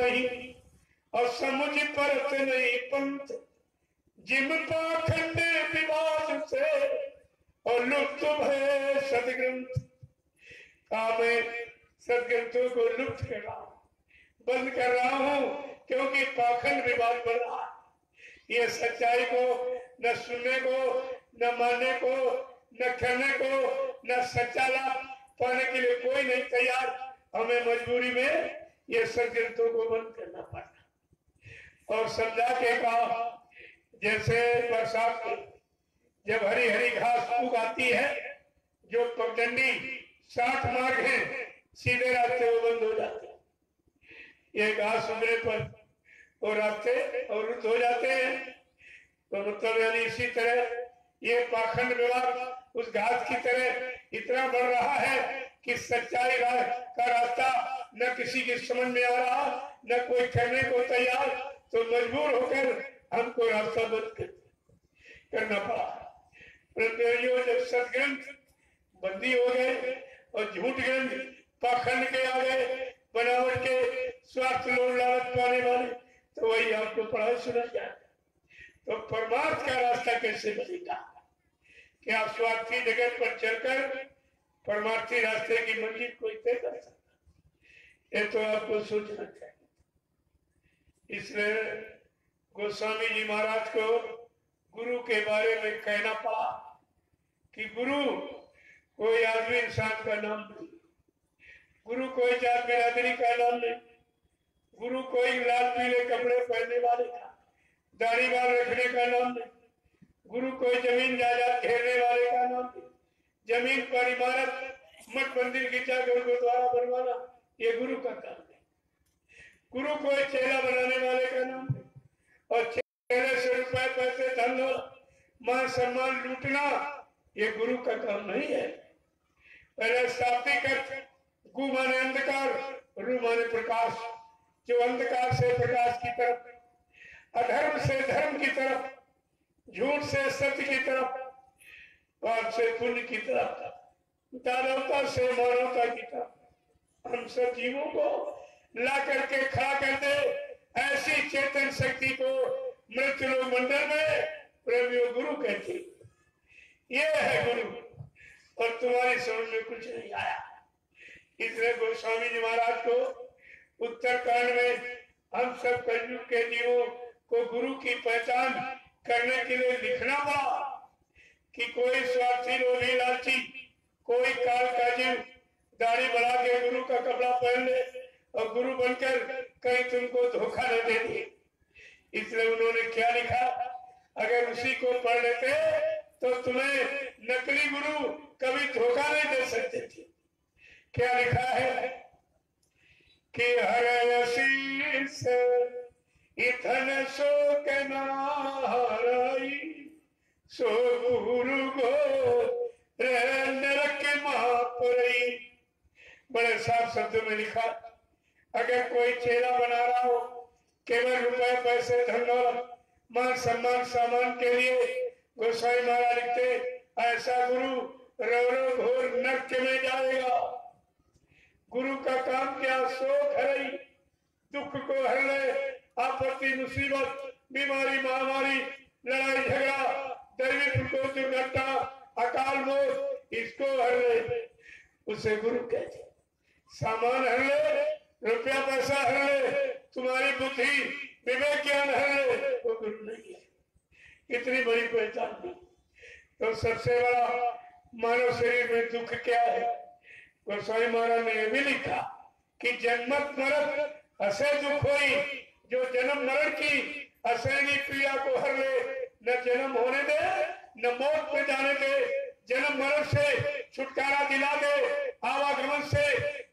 नहीं और समुझ परत नहीं पंथ, जिम पाखंड विवाद से और लुप्त भय सदग्रंथ। मैं सदग्रंथों को लुप्त कर रहा हूं, बंद कर रहा हूं, क्योंकि पाखंड विवाद बढ़ रहा है। ये सच्चाई को न सुनने को, न मानने को, न करने को, न सच्चा लाभ पाने के लिए कोई नहीं तैयार। हमें मजबूरी में ये सदग्रंथों को बंद करना पड़ा और समझा के कहा, जैसे बरसात में जब हरी हरी घास उग आती है, जो पगडंडी 60 मार्ग है सीधे रास्ते वो बंद हो जाते हैं। ये घास उगने पर वो रास्ते अवरुद्ध हो जाते हैं। तो मतलब यानी इसी तरह ये पाखंड विवाद उस घास की तरह इतना बढ़ रहा है कि सच्चाई का रास्ता न किसी की समझ में आ रहा, न कोई करने को तैयार। तो मजबूर होकर हमको रास्ता बंद करना पड़ा। जब सदग्रंथ बंदी हो गए और झूठ ग्रंथ पाखंड के आ गए, बनावट के, स्वार्थ लोभ लालच पाने वाले, तो वही आपको पढ़ाई सुना जाए। तो परमार्थ का रास्ता कैसे बनेगा? क्या स्वार्थी जगत पर चलकर परमार्थी रास्ते की मंजिल कोई तय कर सकता? ये तो आपको सोचना चाहिए। इसलिए गोस्वामी जी महाराज को गुरु के बारे में कहना पड़ा कि गुरु कोई आदमी इंसान का नाम नहीं, गुरु कोई जात बिरादरी का नाम नहीं, गुरु कोई लाल पीले कपड़े पहनने वाले का, दाढ़ी बाल रखने का नाम नहीं, गुरु कोई जमीन जायदाद घेरने वाले का नाम नहीं, जमीन पर इमारत मठ मंदिर गिरजा घर गुरुद्वारा बनवाना ये गुरु का काम नहीं। गुरु कोई चेला बनाने वाले का नाम नहीं, और चेले से रुपए पैसे धन मान सम्मान लूटना ये गुरु का काम नहीं है। पहले शाब्दिक अर्थ, गु माने अंधकार, रू माने प्रकाश, जो अंधकार से प्रकाश की तरफ, अधर्म से धर्म की तरफ, झूठ से सत्य की तरफ, पाप से पुण्य की तरफ, दानवता से मानवता की तरफ हम सब जीवों को ला करके खड़ा कर दे। ऐसी चेतन शक्ति को मृत्यु लोक मंडल में प्रेमियों गुरु कहते। ये है गुरु, और तुम्हारी समझ में कुछ नहीं आया। इसलिए गोस्वामी जी महाराज को उत्तरकांड में हम सब कलयुग के जीवों को गुरु की पहचान करने के लिए लिखना पड़ा कि कोई स्वार्थी लोभी लालची, कोई काल का जीव दाढ़ी बढ़ा के गुरु का कपड़ा पहन ले और गुरु बनकर कहीं तुमको धोखा न दे दे। इसलिए उन्होंने क्या लिखा, अगर उसी को पढ़ लेते तो तुम्हें नकली गुरु कभी धोखा नहीं दे सकते थे। क्या लिखा है कि हर शीर्ष इथन शोक नाराई सो गुरु गो नरक महापुरई। बड़े साफ शब्दों में लिखा, अगर कोई चेला बना रहा हो केवल रुपए पैसे धन दौलत मान सम्मान सामान के लिए, गोसाई महाराज लिखते ऐसा गुरु रौरव घोर नरक में जाएगा। गुरु का काम क्या, शोक हरई, दुख को हर ले, आपत्ति मुसीबत बीमारी महामारी लड़ाई झगड़ा दैवी प्रकोप दुर्घटना अकाल मौत, इसको हर ले, उसे गुरु कहते। सामान हर ले, रुपया पैसा हर ले, तुम्हारी बुद्धि विवेक ज्ञान हर ले, वो गुरु नहीं है। इतनी बड़ी पहचान दी। तो सबसे बड़ा मानव शरीर में दुख क्या है? गोस्वामी महाराज ने यह भी लिखा कि जन्मत मरत असे दुख होई, जो जन्म मरण की असहनीय पीड़ा को हर ले, न जन्म होने दे न मौत पे जाने दे, जन्म मरण से छुटकारा दिला दे, आवागमन से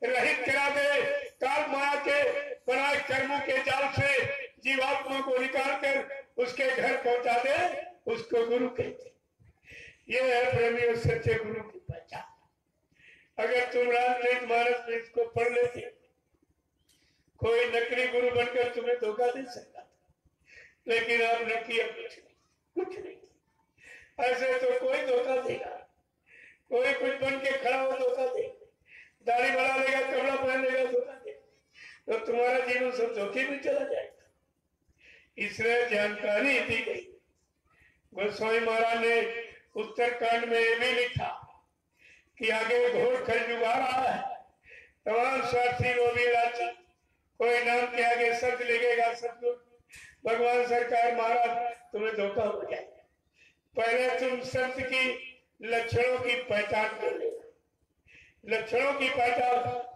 रहित करा दे, काल माया के बनाए कर्मों के जाल से जीवात्मा को निकाल कर उसके घर पहुंचा दे, उसको गुरु कहते। ये है प्रेमियों सच्चे गुरु की पहचान। अगर तुम राजनीति मानस में इसको पढ़ लेते, कोई नकली गुरु बनकर तुम्हें धोखा दे सकता था, लेकिन आपने किया कुछ नहीं। ऐसे तो कोई धोखा देगा, कोई कुछ बन के खड़ा हो धोखा देगा, दाढ़ी बढ़ा लेगा, कपड़ा पहन लेगा, धोखा देगा, तो तुम्हारा जीवन सब धोखे में चला जाएगा। इसलिए जानकारी दी गई। गोस्वामी महाराज ने उत्तरकांड में ये भी लिखा कि आगे घोर कलयुग आ रहा है। तमाम स्वार्थी लोभी लालची कोई नाम के आगे शब्द लिखेगा, सतगुरु भगवान सरकार महाराज तुम्हें धोखा हो जाएगा। पहले तुम शब्द की लक्षणों की पहचान कर लेना। लक्षणों की पहचान,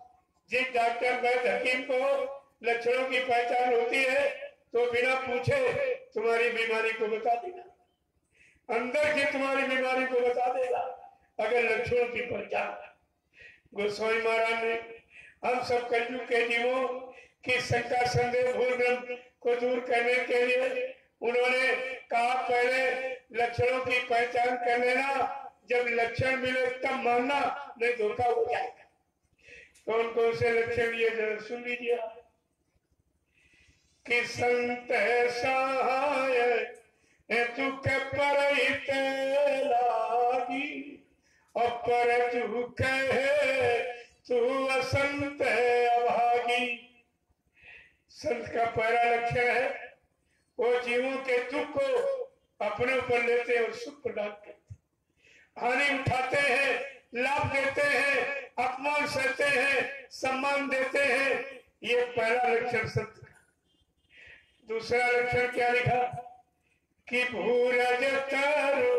जिस डॉक्टर वैद्य हकीम को लक्षणों की पहचान होती है तो बिना पूछे तुम्हारी बीमारी को बता देगा। अंदर की तुम्हारी बीमारी को बता देगा अगर लक्षणों की पहचान। गोस्वामी महाराज ने हम सब कलयुग के जीवों की शंका संदेह भूल भ्रम को दूर करने के लिए उन्होंने कहा पहले लक्षणों की पहचान कर लेना, जब लक्षण मिले तब मानना, नहीं धोखा हो जाएगा। कौन कौन से लक्षण ये जरा सुन लीजिए। कि संत सहाय दुख परहित लागी और पर दुख है तू असंत अभागी। संत का पहला लक्षण है वो जीवों के दुख को अपने ऊपर लेते और सुख प्रदान करते, हानि उठाते हैं, लाभ देते हैं, अपमान सहते हैं, सम्मान देते हैं। ये पहला लक्षण संत का। दूसरा लक्षण क्या लिखा कि भूरज तरु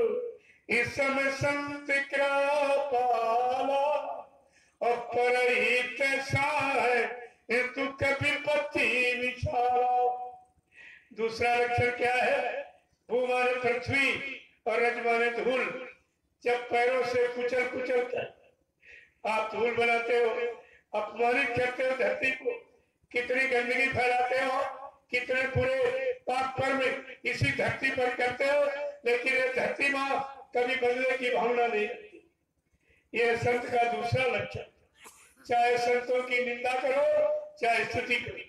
इसम संत कृपाला और परहित सहाय दुख विपत्ति विशाला। दूसरा लक्षण क्या है? भू माने पृथ्वी और रज माने धूल। जब पैरों से कुचल कुचल कर आप धूल बनाते हो, अपमानित करते हो धरती को, कितनी गंदगी फैलाते हो, कितने पूरे पाप कर्म इसी धरती पर करते हो, लेकिन ये धरती माँ कभी बदले की भावना नहीं रखती। ये संत का दूसरा लक्षण। चाहे संतों की निंदा करो चाहे स्तुति करो,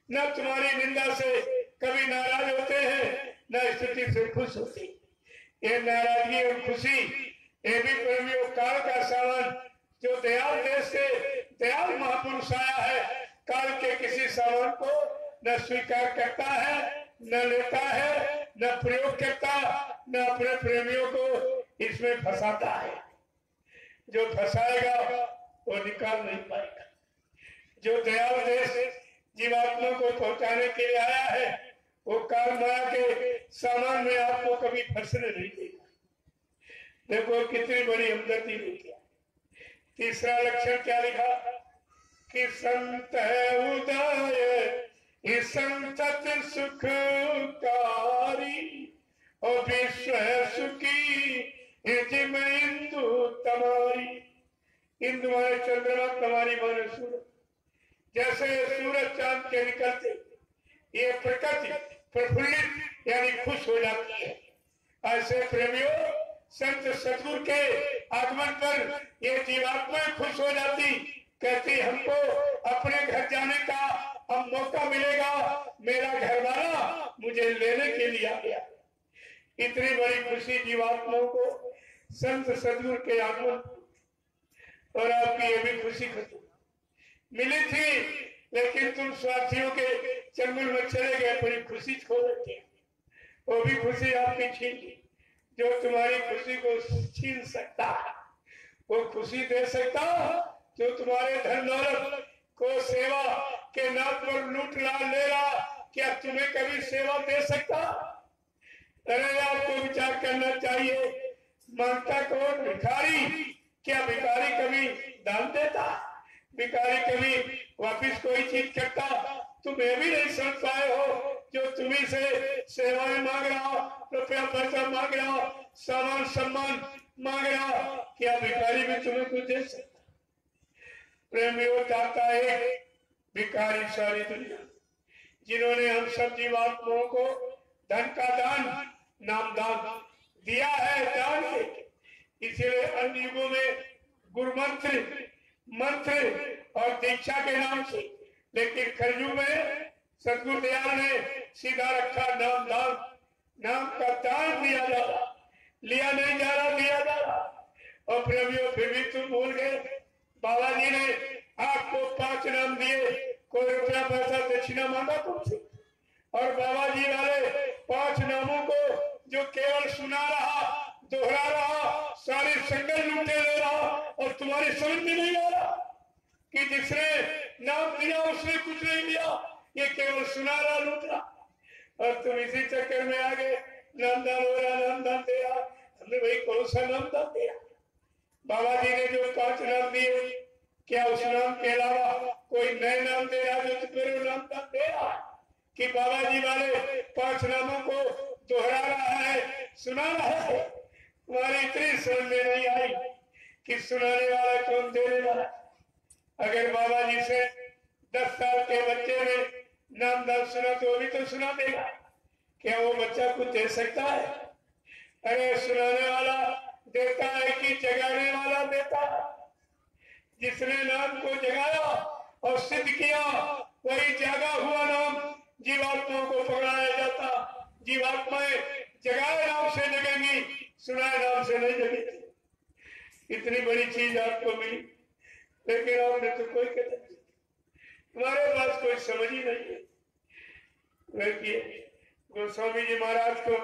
न तुम्हारी निंदा से कभी नाराज होते हैं न स्तुति से खुश होते। ये नाराजगी और खुशी ये भी प्रेमियों काल का सामान जो दयाल देश से दयाल महापुरुष आया है, काल के किसी सामान को न स्वीकार करता है, न लेता है, न प्रयोग करता, न अपने प्रेमियों को इसमें फंसाता है। जो फंसाएगा वो निकाल नहीं पाएगा। जो दयाल देश जीवात्मा को पहुंचाने के लिए आया है वो काल माया के सामान में आपको कभी फंसने नहीं देगा। देखो कितनी बड़ी हमदर्दी लिखी। तीसरा लक्षण क्या लिखा कि संत है उदय संतत सुखकारी और विश्व सुखी जिम इंदु तमारी। इंदु माने चंद्रमा, तमारी माने सूरज। जैसे सूरज चांद के निकलते ये प्रकृति प्रफुल्लित यानी खुश हो जाती है, ऐसे प्रेमियों संत सतगुरु के आगमन पर ये जीवात्मा खुश हो जाती, कहती हमको अपने घर जाने का अब मौका मिलेगा, मेरा घर वाला मुझे लेने के लिए आ गया। इतनी बड़ी खुशी जीवात्माओं को संत सतगुरु के आगमन और आपकी ये भी खुशी खत्म मिली थी, लेकिन तुम स्वार्थियों के चंगुल में चले गए, बड़ी खुशी खो रखी। वो भी खुशी आपकी छीन ली। जो तुम्हारी खुशी को छीन सकता है वो खुशी दे सकता, जो तुम्हारे धन दौलत को सेवा के नाम पर लूट ला ले रहा, क्या तुम्हें कभी सेवा दे सकता? अरे आपको विचार करना चाहिए। मांगता कौन? भिखारी। क्या भिखारी कभी दान देता? भिखारी कभी वापिस कोई चीज करता? तुम ये भी नहीं समझ पाए हो जो तुम्ही से सेवाएं मांग रहा, रुपया पैसा मांग रहा, सामान सम्मान मांग रहा, क्या भिखारी भी तुम्हें कुछ दे सकता? प्रेमियों चाहता है भिखारी सारी दुनिया, जिन्होंने हम सब जीवात्माओं को धन का दान, नाम दान दिया है दान के। इसलिए अन्य युगों में गुरु मंत्र और दीक्षा के नाम से, लेकिन कलयुग में सतगुरु दयाल ने सीधा रखा नाम दान। नाम का दान दिया जा रहा, लिया नहीं जा रहा, दिया जा रहा। और प्रेमियों फिर भी तुम भूल गए। बाबा जी ने आपको 5 नाम दिए, कोई रुपया पैसा दक्षिणा मांगा तुमसे? और बाबा जी वाले 5 नामों को जो केवल सुना रहा, दोहरा रहा, सारी संगत लूटे ले रहा, और तुम्हारी समझ में नहीं आ रहा कि जिसने नाम दिया उसने कुछ नहीं दिया, ये केवल सुना रहा, लूट रहा, और तुम इसी चक्कर में आ गए। नामदान हो रहा, नामदान दे रहा। हमने भाई कौन सा नामदान दिया? बाबा जी ने जो 5 नाम दिए, क्या उस नाम के अलावा कोई नए नाम दे रहा जो तुम्हें नामदान दे रहा कि बाबा जी वाले 5 नामों को दोहरा रहा है, सुना रहा है? तुम्हारी इतनी समझ में नहीं आई कि सुनाने वाला कौन, देने वाला? अगर बाबा जी से 10 साल के बच्चे ने नामदान सुना तो अभी तो सुना देगा, क्या वो बच्चा कुछ दे सकता है? अरे सुनाने वाला देता है कि जगाने वाला देता है? जिसने नाम को जगाया और सिद्ध किया, वही जागा हुआ नाम जीवात्माओं को पकड़ाया जाता। जीवात्माएं जगाए नाम से जगेंगी, सुनाए नाम से नहीं जगेगी। इतनी बड़ी चीज आपको मिली, लेकिन आपने तो कोई कदर नहीं, तुम्हारे पास कोई समझ ही नहीं है। देखिए गोस्वामी जी महाराज को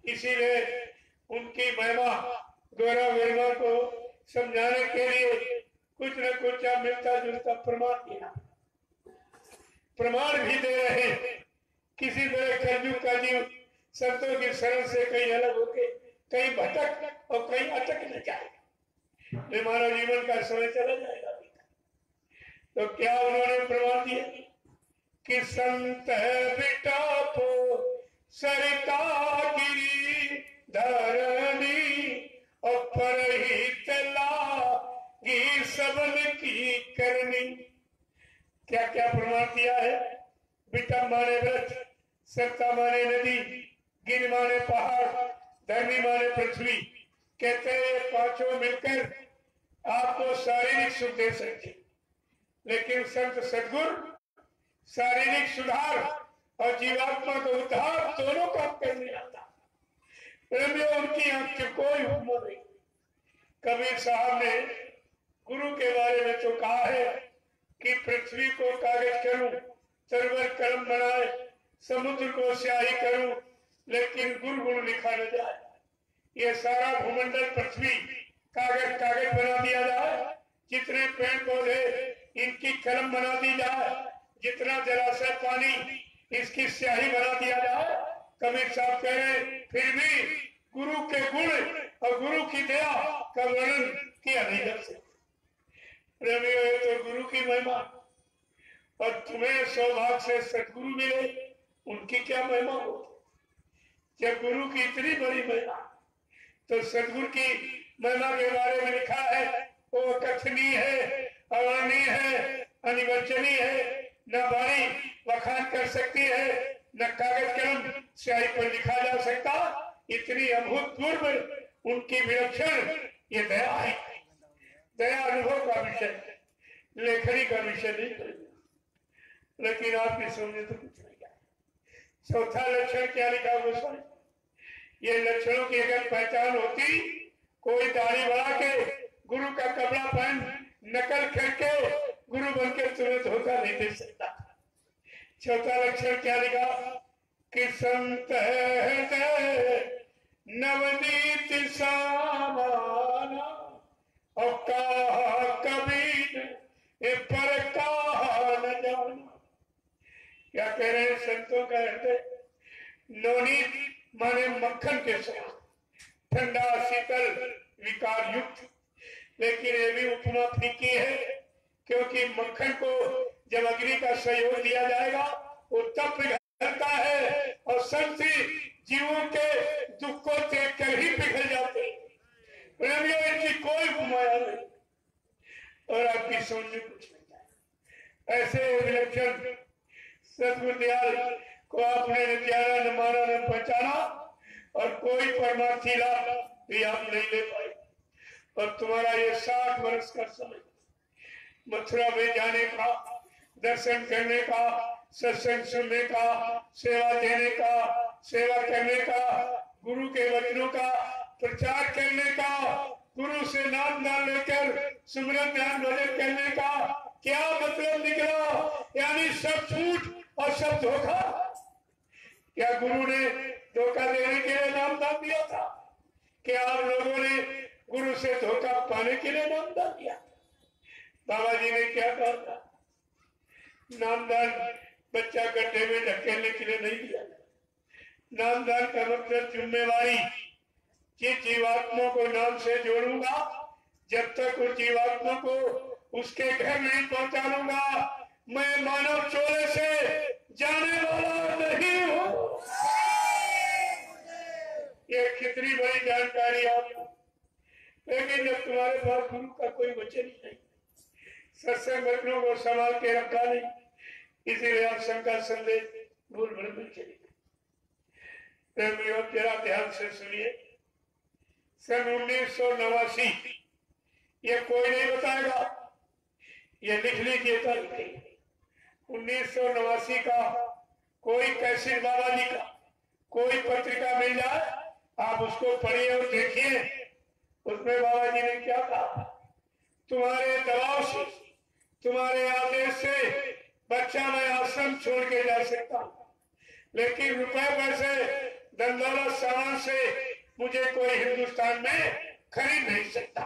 इसीलिए उनकी महिमा, गौरव महिमा को समझाने के लिए कुछ न कुछ मिलता जुलता प्रमाण दिया, प्रमाण भी दे रहे हैं। किसी तरह कलयुग का जीव संतों की शरण से कहीं अलग होके कहीं भटक और कहीं अटक न जाए, मानव जीवन का समय चला जाएगा। तो क्या उन्होंने प्रमाण दिया कि संत बिटापो सरिता गिरी धरणी और पर ही चला सबन की करनी। क्या क्या प्रमाण दिया है? बिटम माने व्रत, सरता माने नदी, गिर माने पहाड़, धरनी माने पृथ्वी। कहते हैं ये पांचों मिलकर आपको शारीरिक सुख दे सकते, लेकिन संत सदगुरु शारीरिक सुधार और जीवात्मा का उद्धार दोनों काम करने आता। उनकी आंख की कोई हुक्म नहीं। कबीर साहब ने गुरु के बारे में तो कहा है कि पृथ्वी को कागज करूं, सरवर कलम बनाए, समुद्र को स्याही करूं, लेकिन गुरु गुरु लिखा न जाए। ये सारा भूमंडल पृथ्वी कागज कागज बना दिया जाए, जितने पेड़ पौधे इनकी कलम बना दी जाए, जितना जलाशय पानी इसकी स्याही बना दिया जाए। कबीर साहब कह रहे फिर भी गुरु के गुण और गुरु की दया का वर्णन किया नहीं जा सकता। तो गुरु की महिमा, और तुम्हें सौभाग्य से सदगुरु मिले, उनकी क्या महिमा हो। जब गुरु की इतनी बड़ी महिमा, तो सदगुरु की महिमा के बारे में लिखा है वो अकथनीय है, अवर्णनीय है, अनिवर्चनीय है, न वाणी बखान कर सकती है, न कागज कलम स्याही पर लिखा जा सकता। इतनी अभूतपूर्व उनकी विलक्षण ये दया है। दया अनुभव का विषय, लेखनी का विषय नहीं। लेकिन आपकी समझे तो कुछ नहीं आया। चौथा लक्षण क्या लिखा गोस्वामी? ये लक्षणों की अगर पहचान होती, कोई दाढ़ी बढ़ा के गुरु का कपड़ा पहन नकल करके गुरु बनकर तुम्हें धोखा नहीं दे सकता। चौथा लक्षण क्या लिखा कि संत है नवनीत सामाना, और कहा कबीर ये पर कहा न जाना। क्या कह रहे हैं? संतों का हृदय नवनीत माने मक्खन के समान, ठंडा शीतल विकार युक्त। लेकिन ये भी उपमा फीकी है, क्योंकि मक्खन को जब अग्नि का सहयोग दिया जाएगा वो तब पिघलता है, और संत जीवों के दुख को देख कर ही पिघल जाते हैं। इनकी कोई उपमाया नहीं, और आपकी समझ में कुछ नहीं आया। ऐसे विलक्षण सदगुरुदयाल को आपने न जाना, न माना, न पहचाना, और कोई परमार्थी लाभ भी आप नहीं ले पाए। और तुम्हारा ये 60 वर्ष का समय मथुरा में जाने का, दर्शन करने का, सत्संग सुनने का, सेवा देने का, सेवा करने का, गुरु के वचनों का प्रचार करने का, गुरु से नाम दान लेकर सुमिरन ध्यान भजन करने का, क्या मतलब निकला? यानी सब झूठ और सब धोखा। क्या गुरु ने धोखा देने के लिए नामदान दिया था? क्या आप लोगों ने गुरु से धोखा पाने के लिए नामदान दिया? बाबा जी ने क्या कहा था? नामदान बच्चा गड्ढे में ढकेलने के लिए नहीं दिया। नामदान का मतलब जिम्मेवारी। जिस जीवात्मा को नाम से जोड़ूंगा, जब तक उस जीवात्मा को उसके घर नहीं पहुंचा लूंगा, मैं मानव चोले से जाने वाला नहीं हूं। ये कितनी बड़ी जानकारी आपको। लेकिन जब तुम्हारे पास गुरु का कोई वचन ही नहीं, सत्संग वचनों को संभाल के रखा नहीं, इसीलिए आप शंका संदेश भूल भूल में चले गए। जरा ध्यान से सुनिए। सन 1989, ये कोई नहीं बताएगा, ये लिख लीजिए तारीख। 1989 का कोई कैसेट बाबा जी का कोई पत्रिका मिल जाए, आप उसको पढ़िए और देखिए। उसमें बाबा जी ने क्या कहा? तुम्हारे दबाव से, तुम्हारे आदेश से बच्चा मैं आश्रम छोड़ के जा सकता हूं, लेकिन रुपए पैसे धन दौलत सामान से मुझे कोई हिंदुस्तान में खरीद नहीं सकता।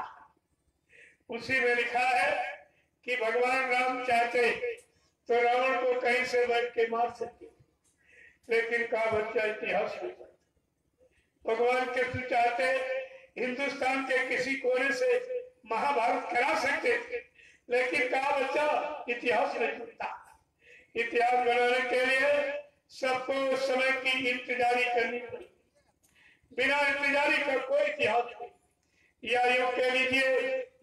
उसी में लिखा है कि भगवान राम चाहते तो रावण को कहीं से बैठ के मार सकते, लेकिन का बच्चा इतिहास में भगवान कृष्ण चाहते हिंदुस्तान के किसी कोने से महाभारत करा सकते, लेकिन का बच्चा इतिहास नहीं बनता। इतिहास बनाने के लिए सबको समय की इंतजारी करनी पड़ी। बिना इंतजारी का कोई इतिहास नहीं। या यूं कह लीजिए,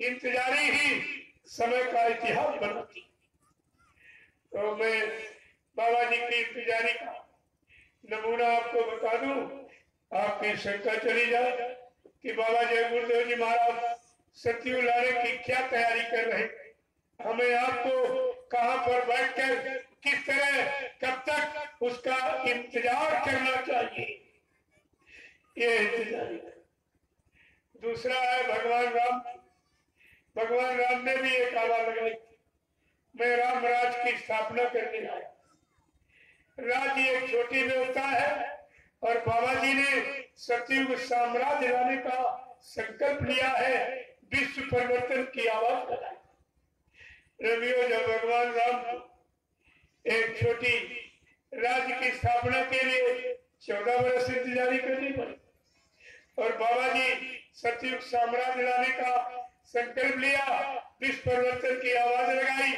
इंतजारी ही समय का इतिहास बनाती। तो मैं बाबा जी की इंतजारी का नमूना आपको बता दूं, आपकी शंका चली जाए कि बाबा जय गुरुदेव जी महाराज सत्यु लाने की क्या तैयारी कर रहे हैं। हमें आपको कहां पर बैठकर किस तरह कब तक उसका इंतजार करना चाहिए, ये इंतजारी। दूसरा है भगवान राम। भगवान राम ने भी एक आवाज लगाई, मैं राम राज की स्थापना करने आया। राज्य एक छोटी व्यवस्था है और बाबा जी ने सतयुग साम्राज्य लाने का संकल्प लिया है, विश्व परिवर्तन की आवाज लगाई। रवियों, जब भगवान राम एक छोटी राज्य की स्थापना के लिए 14 वर्ष इंतजारी करनी पड़ी और बाबा जी सतयुग साम्राज्य लाने का संकल्प लिया, विश्व परिवर्तन की आवाज लगाई।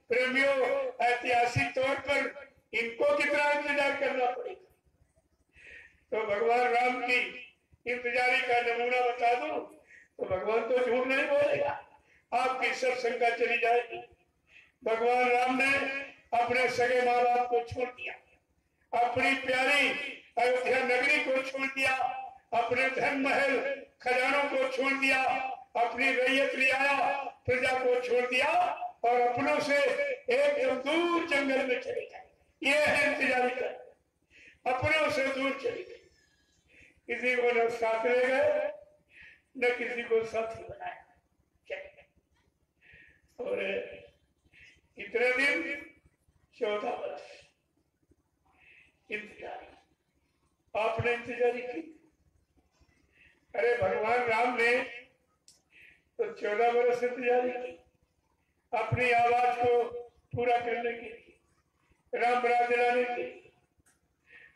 प्रेमियों, ऐतिहासिक तौर पर इनको कितना इंतजार करना पड़ेगा। तो भगवान राम की इंतजारी का नमूना बता दूं तो भगवान तो झूठ नहीं बोलेगा, आपकी सब शंका चली जाएगी। भगवान राम ने अपने सगे माँ बाप को छोड़ दिया, अपनी प्यारी अयोध्या नगरी को छोड़ दिया, अपने धन महल खजानों को छोड़ दिया, अपनी रैयत लिया प्रजा को छोड़ दिया और अपनों से एकदम दूर जंगल में चले गए। ये है इंतजारी का, अपनों से दूर चले गए। किसी को न साथ ले गए न किसी को साथी बनाया, चले गए। और इतने दिन 14 वर्ष इंतजारी, आपने इंतजारी की। अरे भगवान राम ने तो 14 वर्ष इंतजारी की अपनी आवाज को पूरा करने के लिए, राम राज्य लाने के लिए।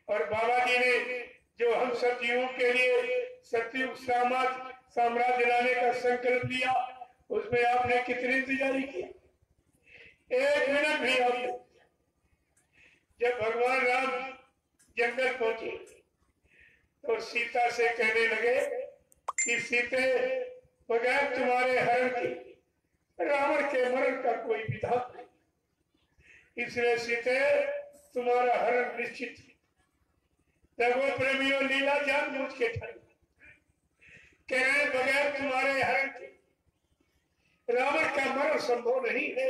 और बाबा जी ने जो हम सब जीवों के लिए सतयुग साम्राज्य लाने का संकल्प लिया, उसमें आपने कितनी इंतजारी की? एक मिनट भी आपने। जब भगवान राम जंगल पहुंचे तो सीता से कहने लगे कि सीते, बगैर तुम्हारे हरण के रावण के मरण का कोई विधान नहीं, इसलिए सीते तुम्हारा हरण निश्चित है। देखो प्रेमियों, लीला जानबूझ के ठहरी, कह रहे बगैर तुम्हारे हरण के रावण का मरण संभव नहीं है,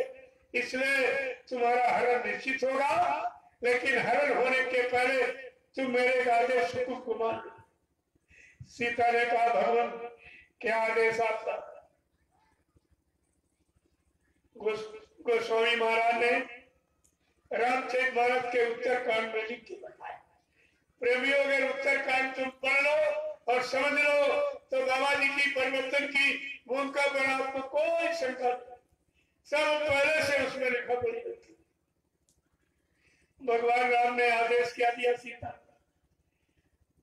इसलिए तुम्हारा हरण निश्चित होगा, लेकिन हरण होने के पहले तुम मेरे आदेश हुक्म को मान लो। सीता ने कहा, भगवान क्या आदेश आपका? गोस्वामी महाराज ने रामचरितमानस के उत्तरकांड में लिख के बताया। प्रेमियों, अगर उत्तरकांड तुम पढ़ लो और समझ लो तो बाबा जी की परिवर्तन की भूमिका पर आपको कोई शंका नहीं, सब पहले से उसमें लिखा पड़ी रहती। भगवान राम ने आदेश क्या दिया सीता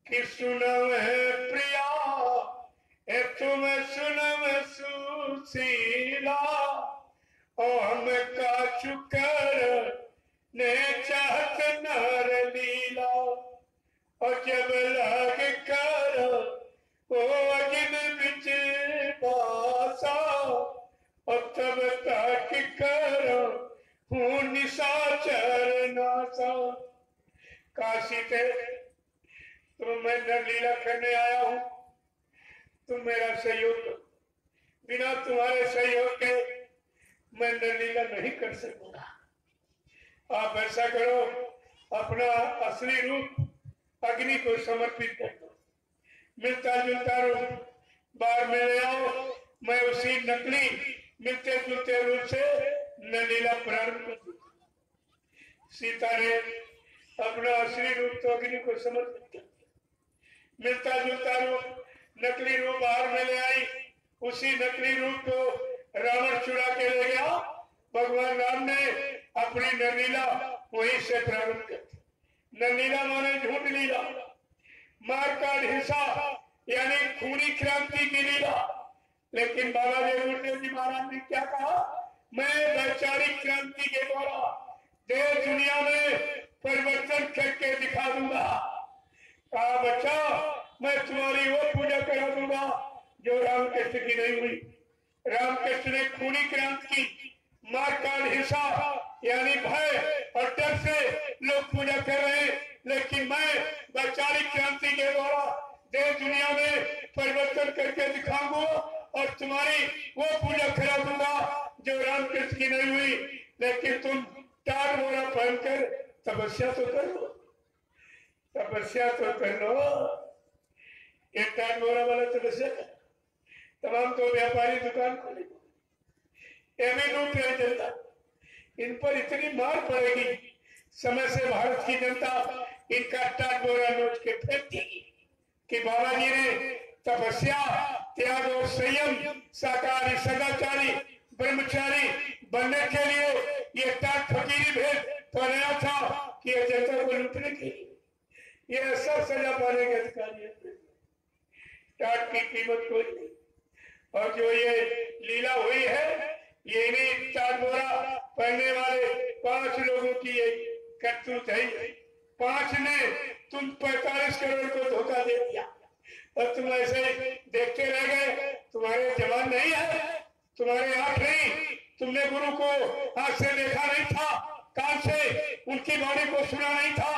कि सुनम है प्रिया ए तुम सुनम सुशीला और हम का चुकर ने चाहत नर लीला और जब लाग कर वो अगिन बिच बासा और तब तक कर हूँ निशाचर नासा। काशी थे तो मैं लीला करने आया हूँ, तुम मेरा सहयोग करो, बिना तुम्हारे सहयोग के मैं लीला नहीं कर सकूंगा। आप ऐसा करो, अपना असली रूप अग्नि को समर्पित कर दो, मिलता जुलता रूप बाहर में ले आओ, मैं उसी नकली मिलते जुलते रूप से लीला प्रारंभ कर दूंगा। सीता ने अपना असली रूप तो अग्नि को समर्पित कर दिया, मिलता जुलता रूप नकली रूप बाहर में ले आई, उसी नकली रूप को रावण चुरा के ले गया। भगवान राम ने अपनी नरलीला वहीं से प्रारंभ कर दी। नरलीला माने झूठ लीला, मारकाट हिंसा यानी खूनी क्रांति की लीला। लेकिन बाबा जयगुरुदेव जी महाराज ने क्या कहा, मैं वैचारिक क्रांति के द्वारा देश दुनिया में परिवर्तन करके दिखा दूंगा। कहा बच्चा, मैं तुम्हारी वो पूजा करा दूंगा जो रामकृष्ण की नहीं हुई। रामकृष्ण ने खूनी क्रांति की, मारकाट हिंसा यानी भय और डर से लोग पूजा कर रहे हैं, लेकिन मैं वैचारिक क्रांति के द्वारा देश दुनिया में परिवर्तन करके दिखाऊंगा और तुम्हारी वो पूजा करा दूंगा जो रामकृष्ण की नहीं हुई। लेकिन तुम टाट बोरा पहनकर तपस्या तो कर लो, तपस्या तो कर लो। ये टाट बोरा वाला तपस्या कर, तमाम तो व्यापारी दुकान खोले, लूट रहे जनता, इन पर इतनी मार पड़ेगी, समय से भारत की जनता इनका टाट बोरा नोच के फेंक देगी कि बाबा जी ने तपस्या, त्याग और संयम, शाकाहारी, सदाचारी, ब्रह्मचारी बनने के लिए ये टाट फकीरी भेद पहनाया था कि ये जनता को लूटने के लिए। ये सब सजा पाने के अधिकारी है, टाट की कीमत कोई नहीं। और जो ये लीला हुई है, ये नहीं टाट बोरा पहनने वाले 5 लोगों की ये करतूत है। 5 ने तुम 45 करोड़ को धोखा दे दिया और तुम ऐसे देखते रह गए। तुम्हारे जवान नहीं है, तुम्हारे आंख नहीं, तुमने गुरु को आंख से देखा नहीं था, कान से उनकी वाणी को सुना नहीं था,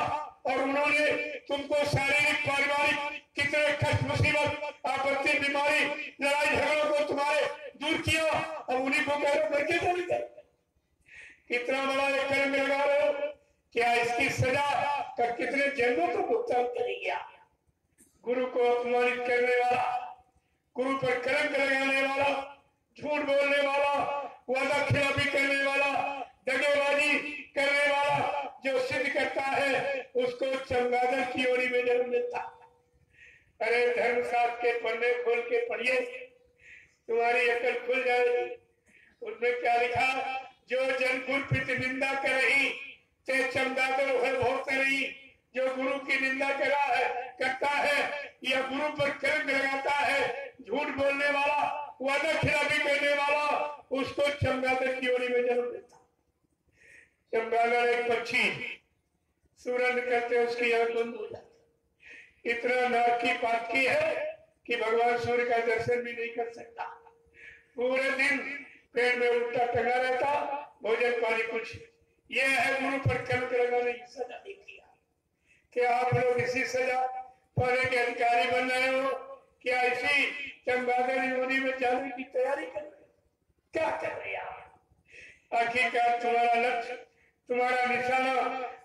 और उन्होंने तुमको शारीरिक, पारिवारिक कितने कष्ट, मुसीबत, आपत्ति, बीमारी, लड़ाई झगड़ों को तुम्हारे दूर किया, अब उन्हीं को कह रहे करके चले गए। कितना बड़ा एक कलंक लगा रहे हो, क्या इसकी सजा का कितने जन्मों को भुगतान करेंगे। गुरु को अपमानित करने वाला, गुरु पर कलंक लगाने वाला, झूठ बोलने वाला, वादा खिलाफी करने वाला, दगेबाजी करने वाला जो सिद्ध करता है उसको चमगादड़ की ओरी में जन्म मिलता। अरे धर्मशास्त्र के पन्ने खोल के पढ़िए, तुम्हारी अकल खुल जाएगी। उसमें क्या लिखा, जो जन गुरु प्रीति निंदा कर रही ते चमगादड़ है भोगत रही। जो गुरु की निंदा करता है या गुरु पर कलंक लगाता है, झूठ बोलने वाला, वादा खिलाफी करने वाला, उसको चमगादड़ की ओरी में जन्म देता। चमगादड़ एक पक्षी, सूरज करते उसकी आंख बंद हो जाती। इतना नारकी पातकी है कि भगवान सूर्य का दर्शन भी नहीं कर सकता। पूरे दिन पेड़ में उल्टा टंगा रहता, भोजन पानी कुछ। ये है गुरु पर कलंक लगाने की सजा दी गई। क्या आप लोग इसी सजा पाने के अधिकारी बन रहे हो? क्या इसी चमगादड़ योनि में जाने की तैयारी कर रहे हो? क्या कर रहे हैं आप? आखिरकार तुम्हारा लक्ष्य, तुम्हारा निशाना,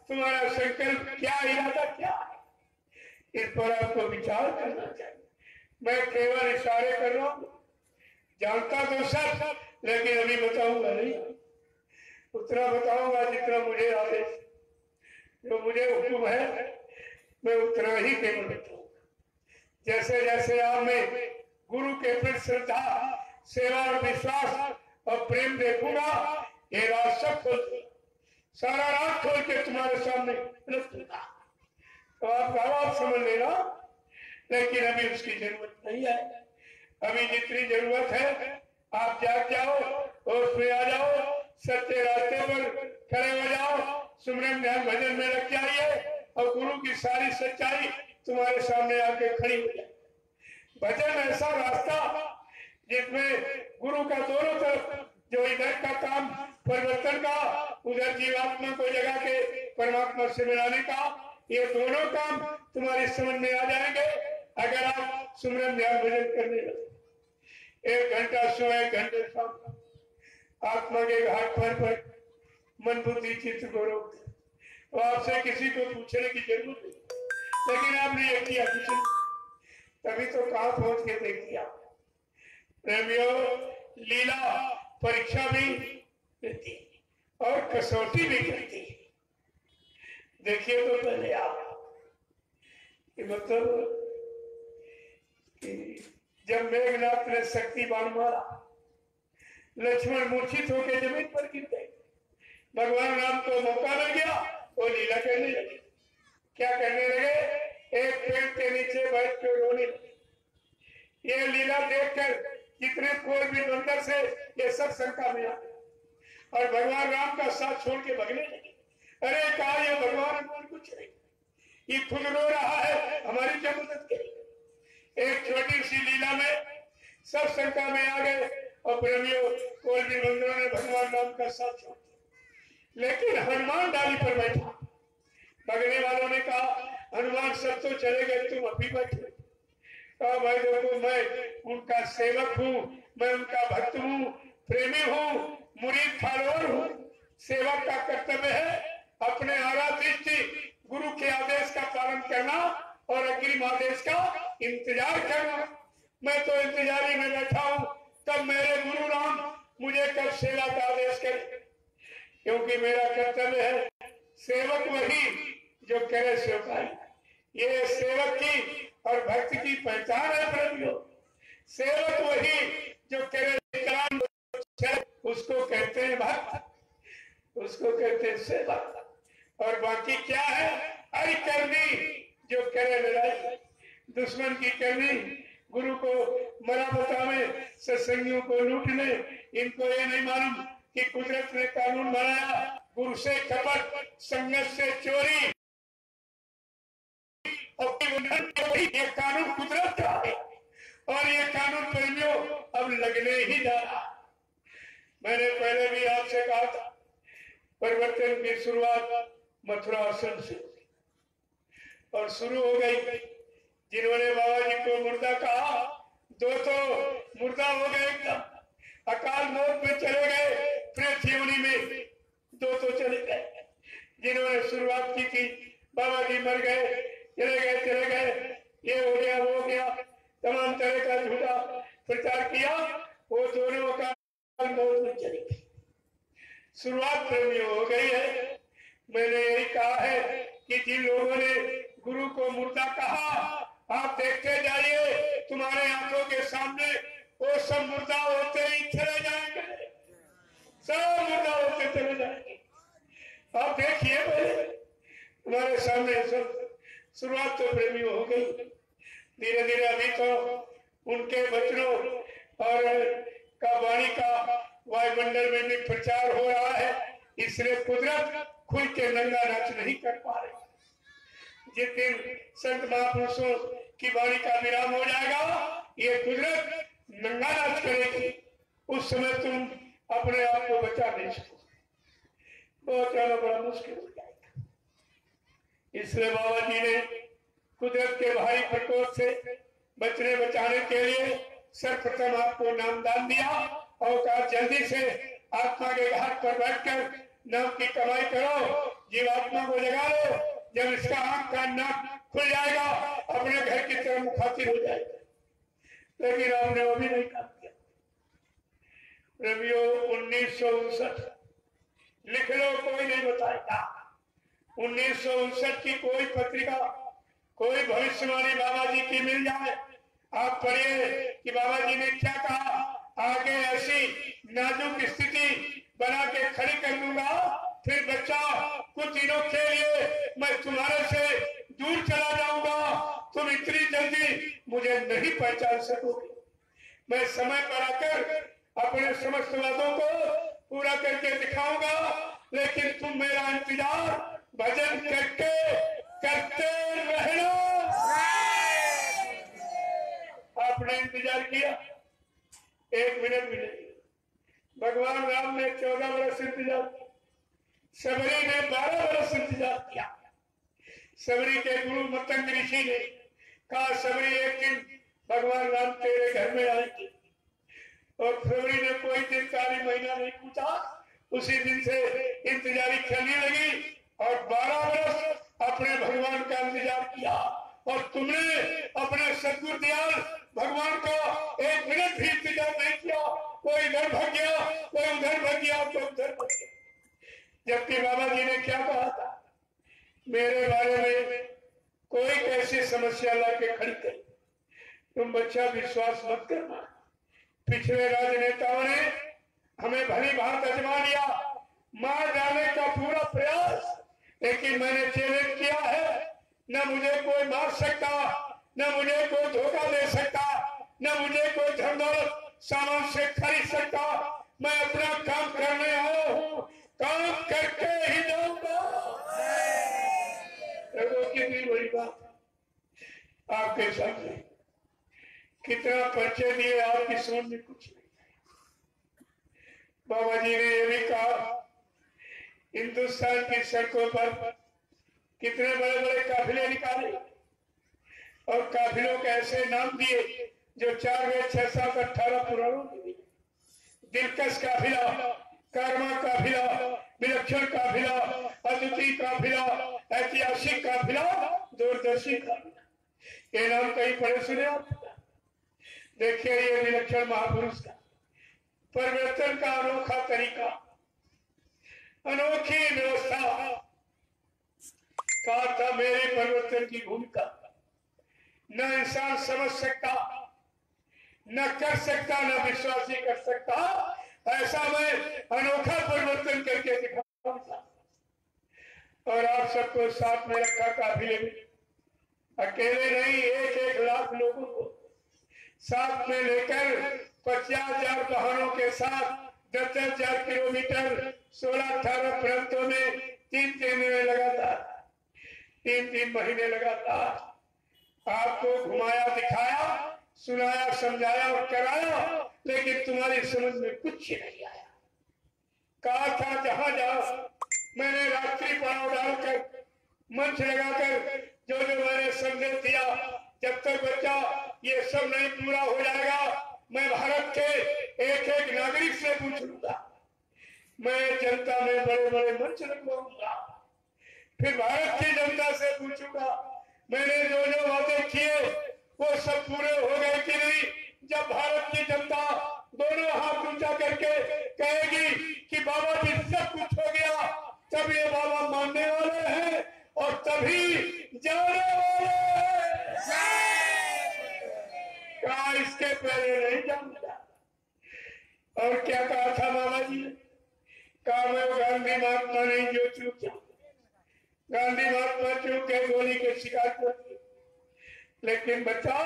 तुम्हारा संकल्प क्या, इरादा क्या है? इस पर आपको विचार करना चाहिए। मैं केवल इशारे कर रहा हूं, जानता तो सब, लेकिन अभी बताऊंगा नहीं। उतना बताऊंगा जितना मुझे आदेश, जो मुझे हुक्म है मैं उतना ही केवल बताऊंगा। जैसे जैसे आप में गुरु के प्रति श्रद्धा, सेवा और विश्वास और प्रेम देखूंगा, ये रात सब खोल, सारा रात खोल के तुम्हारे सामने रख दूंगा। तो आप जवाब समझ लेना, लेकिन अभी उसकी जरूरत नहीं है। अभी जितनी जरूरत है आप जाग जाओ और उसमें आ जाओ, सच्चे रास्ते पर खड़े हो जाओ, सुमरन ध्यान भजन में लग जाइए और गुरु की सारी सच्चाई तुम्हारे सामने आके खड़ी हो जाए। भजन ऐसा रास्ता जिसमें गुरु का दोनों तरफ, जो इधर का काम परिवर्तन का, उधर जीवात्मा को जगा के परमात्मा से मिलाने का, ये दोनों काम तुम्हारी समझ में आ जाएंगे अगर आप सुमरन ध्यान भजन करने लगे। 1 घंटा सुबह, 1 घंटे शाम, आत्मा के घाट पर मन बुद्धि चित्त को रोक दे। तो आपसे किसी को पूछने की जरूरत नहीं, लेकिन आपने ये किया किसी, तभी तो कहां पहुंच के देख दिया। प्रेमियों, लीला परीक्षा भी देती और कसौटी भी करती है। देखिए तो पहले आप कि मतलब कि जब मेघनाथ ने शक्ति बाण मारा, लक्ष्मण मूर्छित होकर जमीन पर गिर गए। भगवान राम को मौका मिल गया, वो लीला करने लगे। क्या करने लगे? एक पेड़ के नीचे बैठ कर रोने लगे। ये लीला देखकर जितने कोई भी अंदर से ये सब शंका में आ और भगवान राम का साथ छोड़ के भगने लगे। अरे कहा ये भगवान कुछ नहीं, ये खुद रो रहा है, हमारी क्या मदद करेगी। एक छोटी सी लीला में सब शंका में आ गए और प्रेमियों, कोई भी बंदरों ने भगवान राम का साथ छोड़ दिया। लेकिन हनुमान डाली पर बैठा। भगने वालों ने कहा हनुमान सब तो चले गए, तुम अभी बैठे। कहा भाई देखो, मैं उनका सेवक हूँ, मैं उनका भक्त हूँ, प्रेमी हूँ, मुरीद फॉलोअर हूँ। सेवक का कर्तव्य है अपने आराध्य गुरु के आदेश का पालन करना और अग्रिम आदेश का इंतजार करना। मैं तो इंतजारी में बैठा हूँ तब मेरे गुरु राम मुझे कब सेवा का आदेश करे, क्योंकि मेरा कर्तव्य है सेवक वही जो करे सेवकाई। ये सेवक की और भक्त की पहचान है प्रेमियों। सेवक वही जो करे काम, उसको कहते हैं भक्त, उसको कहते हैं सेवक। और बाकी क्या है? हरि करनी जो करे लड़ाई, दुश्मन की करनी, गुरु को मरा बतावे, सत्संगियों को लूटने। इनको ये नहीं मालूम कि कुदरत ने कानून बनाया, गुरु से कपट, संगत से चोरी, और ये कानून कुदरत का है और ये कानून प्रेमियों अब लगने ही जा रहा। मैंने पहले भी आपसे कहा था, परिवर्तन की शुरुआत मथुरा आश्रम से और शुरू हो गई। जिन्होंने बाबा जी को मुर्दा कहा, दो तो मुर्दा हो गए, एकदम अकाल मौत में चले गए, प्रेत योनि में दो तो चले गए। जिन्होंने शुरुआत की थी, बाबा जी मर गए, चले गए, ये हो गया वो हो गया, तमाम तरह का झूठा प्रचार किया, वो दोनों अकाल मौत में चली गई। शुरुआत प्रेमियों हो गई है। मैंने यही कहा है कि जिन लोगों ने गुरु को मुर्दा कहा, आप देखते जाइए, तुम्हारे आंखों के सामने वो सब मुर्दा होते ही चले जाएंगे, सब मुर्दा होते चले जाएंगे। आप देखिए पहले तुम्हारे सामने सब। शुरुआत तो प्रेमियों हो गई, धीरे धीरे अभी तो उनके वचनों और का वाणी का वायुमंडल में भी प्रचार हो रहा है, इसलिए कुदरत खुल के नंगा नाच नहीं कर पा रही। जिस दिन संत महापुरुषों की वाणी का विराम हो जाएगा, ये कुदरत नंगा नाच करेगी। उस समय तुम अपने आप को बचा नहीं सकोगे, बहुत ज्यादा बड़ा मुश्किल हो जाएगा। इसलिए बाबा जी ने कुदरत के भारी प्रकोप से बचने बचाने के लिए सर्वप्रथम आपको नामदान दिया और कहा जल्दी से आत्मा के घाट पर बैठकर नाम की कमाई करो, जीवात्मा को जगा लो। जब इसका आंख का नाक खुल जाएगा, अपने घर की तरफ मुखातिब हो जाएगा। लेकिन आपने वो भी नहीं काम किया। रवियो 1959 लिख लो, कोई नहीं बताएगा। 1959 की कोई पत्रिका, कोई भविष्यवाणी बाबा जी की मिल जाए, आप पढ़िए कि बाबा जी ने क्या कहा। आगे ऐसी नाजुक स्थिति बना के खड़ी कर दूंगा, फिर बच्चा कुछ दिनों के लिए मैं तुम्हारे से दूर चला जाऊंगा, तुम इतनी जल्दी मुझे नहीं पहचान सकोगे। मैं समय पर आकर अपने समस्त वादों को पूरा करके दिखाऊंगा, लेकिन तुम मेरा इंतजार भजन करके करते रहना। आपने इंतजार किया, 1 मिनट भी नहीं। भगवान राम ने 14 वर्ष इंतजार किया, सबरी ने 12 वर्ष इंतजार किया। सबरी के गुरु मतंग ऋषि ने कहा, सबरी एक दिन भगवान राम तेरे घर में आएंगे, और सबरी ने कोई दिन तारीख महीना नहीं पूछा, उसी दिन से इंतजारी चलने लगी और 12 वर्ष अपने भगवान का इंतजार किया। और तुमने अपने सदगुरु दयाल भगवान का 1 मिनट भी इंतजार नहीं किया। कोई इधर भाग गया, कोई उधर भाग गया, कोई उधर भाग गया। जबकि बाबा जी ने क्या कहा था, मेरे बारे में कोई कैसी समस्या ला के खड़ी करी, तुम बच्चा विश्वास मत करना। पिछले राजनेताओं ने हमें भली भांत आजमा लिया, मार डालने का पूरा प्रयास, लेकिन मैंने चैलेंज किया है, न मुझे कोई मार सकता, न मुझे कोई धोखा दे सकता, न मुझे कोई धन दौलत सामान से खरीद सकता। मैं अपना काम करने आया हूँ, काम करके ही जाऊंगा। कितनी बड़ी बात आपके सामने, कितना परिचय दिए, आपकी समझ में कुछ नहीं। बाबा जी ने ये भी कहा, हिंदुस्तान की सड़कों पर कितने बड़े बड़े काफिले निकाले, और काफिलों के ऐसे नाम दिए जो 4 वेद 6 7 18 पुराणों में दिए। दिलकश काफिला, कर्मा काफिला, विलक्षण काफिला, अद्वितीय काफिला, ऐतिहासिक काफिला, दूरदर्शी काफिला, ये नाम कहीं पढ़े सुने आप? देखिए, ये विलक्षण महापुरुष का परिवर्तन का अनोखा तरीका, अनोखी व्यवस्था। कहा था मेरे परिवर्तन की भूमिका न इंसान समझ सकता, न कर सकता, न विश्वास ही कर सकता, ऐसा मैं अनोखा परिवर्तन करके दिखाऊंगा। और आप सबको साथ में रखा काफिले में, अकेले नहीं, 1-1 लाख लोगों को साथ में लेकर 50,000 वाहनों के साथ 10,000 किलोमीटर 16-18 प्रांतों में 3 महीने लगातार 3 महीने लगातार आपको घुमाया, दिखाया, सुनाया, समझाया और कराया, लेकिन तुम्हारी समझ में कुछ नहीं आया। कहा था जहां जाओ, मैंने रात्रि पड़ाव डालकर मंच लगाकर जो मैंने संदेश दिया, जब तक बच्चा ये सब नहीं पूरा हो जाएगा, मैं भारत के 1-1 नागरिक से पूछ लूंगा। मैं जनता में बड़े बड़े मंच लगवाऊंगा, फिर भारत की जनता से पूछूंगा मैंने जो वादे किए वो सब पूरे हो गए कि नहीं। जब भारत की जनता दोनों हाथ ऊंचा करके कहेगी कि बाबा जी सब कुछ हो गया, तब ये बाबा मानने वाले हैं और तभी जाने वाले हैं। कहा इसके पहले नहीं जानता। और क्या कहा था बाबा जी ने? कहा मैं गांधी महात्मा नहीं जो चूक जाऊं। गांधी महात्मा चूक के गोली के शिकार कर, लेकिन बच्चा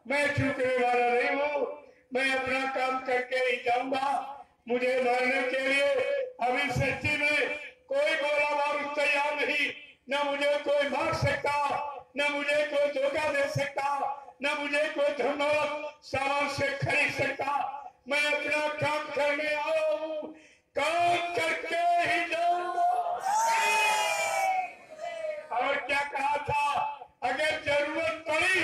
मैं चूकने वाला नहीं हूँ, मैं अपना काम करके ही जाऊंगा। मुझे मारने के लिए अभी सच्ची में कोई गोला बारूद तैयार नहीं, न मुझे कोई मार सकता, न मुझे कोई धोखा दे सकता, न मुझे कोई धन दौलत सामान से खरीद सकता। मैं अपना काम करने आया हूँ, काम करके ही जाऊंगा। और क्या कहा था? अगर जरूरत पड़ी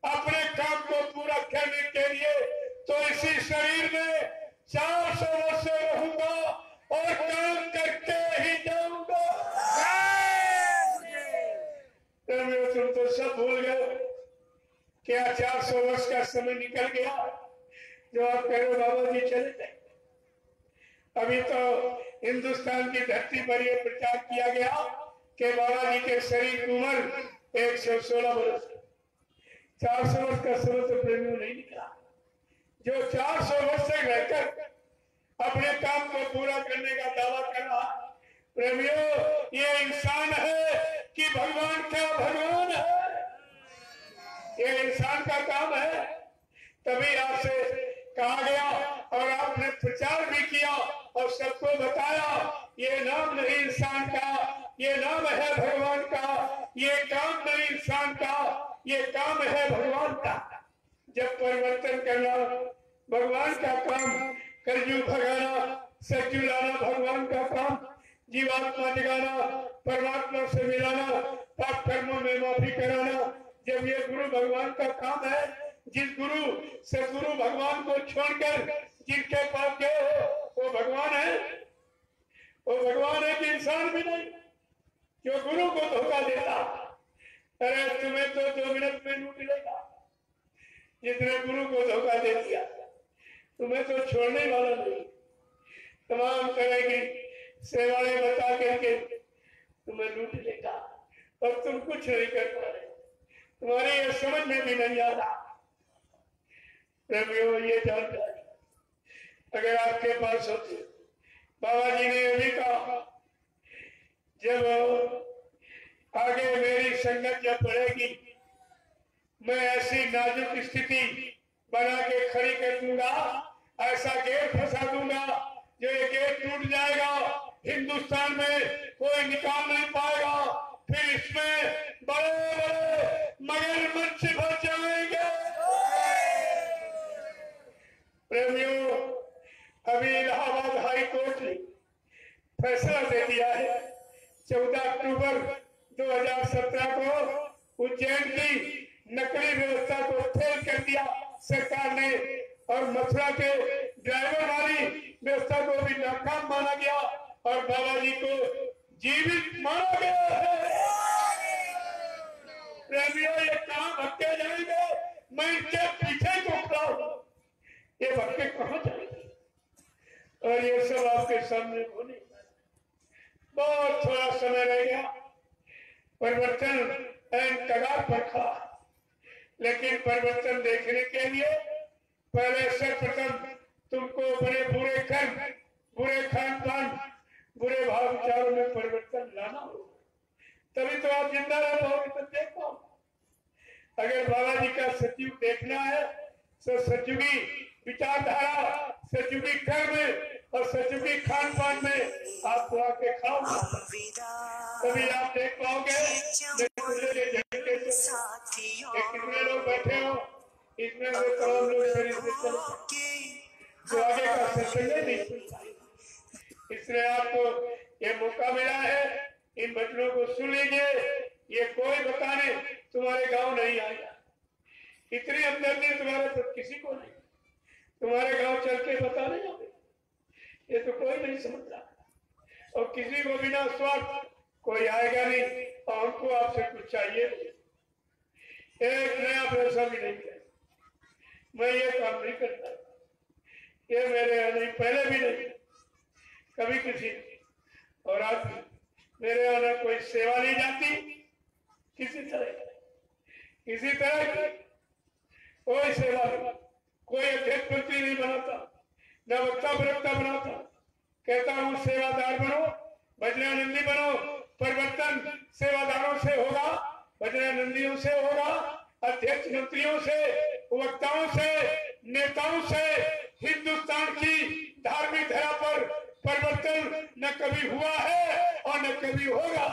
अपने काम को पूरा करने के लिए तो इसी शरीर में 400 वर्ष रहूंगा और काम करके ही जाऊंगा। तुम तो सब भूल गए। क्या 400 वर्ष का समय निकल गया जो आप कह रहे हो बाबा जी चले गए? अभी तो हिंदुस्तान की धरती पर यह प्रचार किया गया कि बाबा जी के शरीर की उम्र 116 वर्ष, 400 वर्ष का सर्वत्र प्रेमियों नहीं निकला। जो 400 वर्ष तक रहकर अपने काम को पूरा करने का दावा कर रहा, प्रेमियों ये इंसान है कि भगवान क्या भगवान है? ये इंसान का काम है। तभी आपसे कहा गया और आपने प्रचार भी किया और सबको बताया ये नाम नहीं इंसान का, ये नाम है भगवान का, ये काम नहीं इंसान का, ये काम है भगवान का। जब परिवर्तन करना भगवान का काम, कलयुग भगाना, सत्युग लाना भगवान का काम, जीवात्मा जगाना, परमात्मा से मिलाना, पाप कर्मों में माफी कराना, जब ये गुरु भगवान का काम है, जिस गुरु सदगुरु भगवान को छोड़कर जिनके पास गए हो वो भगवान है? वो भगवान है कि इंसान भी नहीं? जो गुरु को धोखा देता, अरे तुम्हें तो 2 मिनट में नहीं मिलेगा। जिसने गुरु को धोखा दे दिया तुम्हें तो छोड़ने वाला नहीं। तमाम तरह की सेवाएं बता करके तुम्हें लूट लेगा और तुम कुछ नहीं कर पा रहे, तुम्हारी ये समझ में भी नहीं आ रहा। प्रेमियों ये जानकारी अगर आपके पास होती, बाबा जी ने ये भी कहा जब आगे मेरी संगत जब बढ़ेगी मैं ऐसी नाजुक स्थिति बना के खड़ी कर दूंगा, ऐसा गेट फंसा दूंगा जो ये गेट टूट जाएगा, हिंदुस्तान में कोई निकाल नहीं पाएगा, फिर इसमें बड़े बड़े मगरमच्छ भर जाएंगे। प्रेमियों अभी इलाहाबाद हाई कोर्ट ने फैसला दे दिया है 14 अक्टूबर 2017 को उज्जैन की नकली व्यवस्था को फेल कर दिया सरकार ने और मथुरा के ड्राइवर वाली व्यवस्था को भी नाकाम माना गया और बाबा जी को जीवित माना गया है। प्रेमियों ये कहां भटके जाएंगे? मैं इनके पीछे को खड़ा हूं, ये भटके कहां जाएंगे? और ये सब आपके सामने होने बहुत थोड़ा समय रह गया, परिवर्तन एन कगार पर खड़ा, लेकिन परिवर्तन देखने के लिए पहले सर्वप्रथम तुमको बड़े बुरे कर्म, बुरे खान पान, बुरे भाव विचारों में परिवर्तन लाना होगा, तभी तो आप जिंदा रह पाओगे। तो देख पाओ, अगर बाबा जी का सतयुग देखना है तो सतयुगी विचारधारा, सतयुगी कर्म और सतयुगी खान पान में आपको आके खाओ, तभी आप देख पाओगे। कितने लोग बैठे हो इसमें वो तमाम लोग जो आगे का सत्संग नहीं सुन पाए, इसलिए आपको ये मौका मिला है, इन बच्चों को सुन लीजिए। ये कोई बताने तुम्हारे गांव नहीं आएगा, इतनी हमदर्दी तुम्हारे पर किसी को नहीं, तुम्हारे गांव चल के बताने जाओगे ये तो कोई नहीं समझ रहा, और किसी को बिना स्वार्थ कोई आएगा नहीं और उनको आपसे कुछ चाहिए नहीं। एक नया पैसा भी नहीं है, मैं ये काम नहीं करता, ये मेरे यहाँ नहीं, पहले भी नहीं कभी किसी, और आज भी मेरे यहाँ कोई सेवा नहीं जाती किसी तरह की, कोई सेवा नहीं, कोई अध्यक्ष मंत्री नहीं बनाता, न वक्ता प्रवक्ता बनाता, कहता हूँ सेवादार बनो, भजनानंदी बनो, परिवर्तन सेवादारों से होगा, भजनानंदियों से होगा, अध्यक्ष मंत्रियों से, वक्ताओं से, नेताओं से हिंदुस्तान की धार्मिक धरा पर परिवर्तन न कभी हुआ है और न कभी होगा,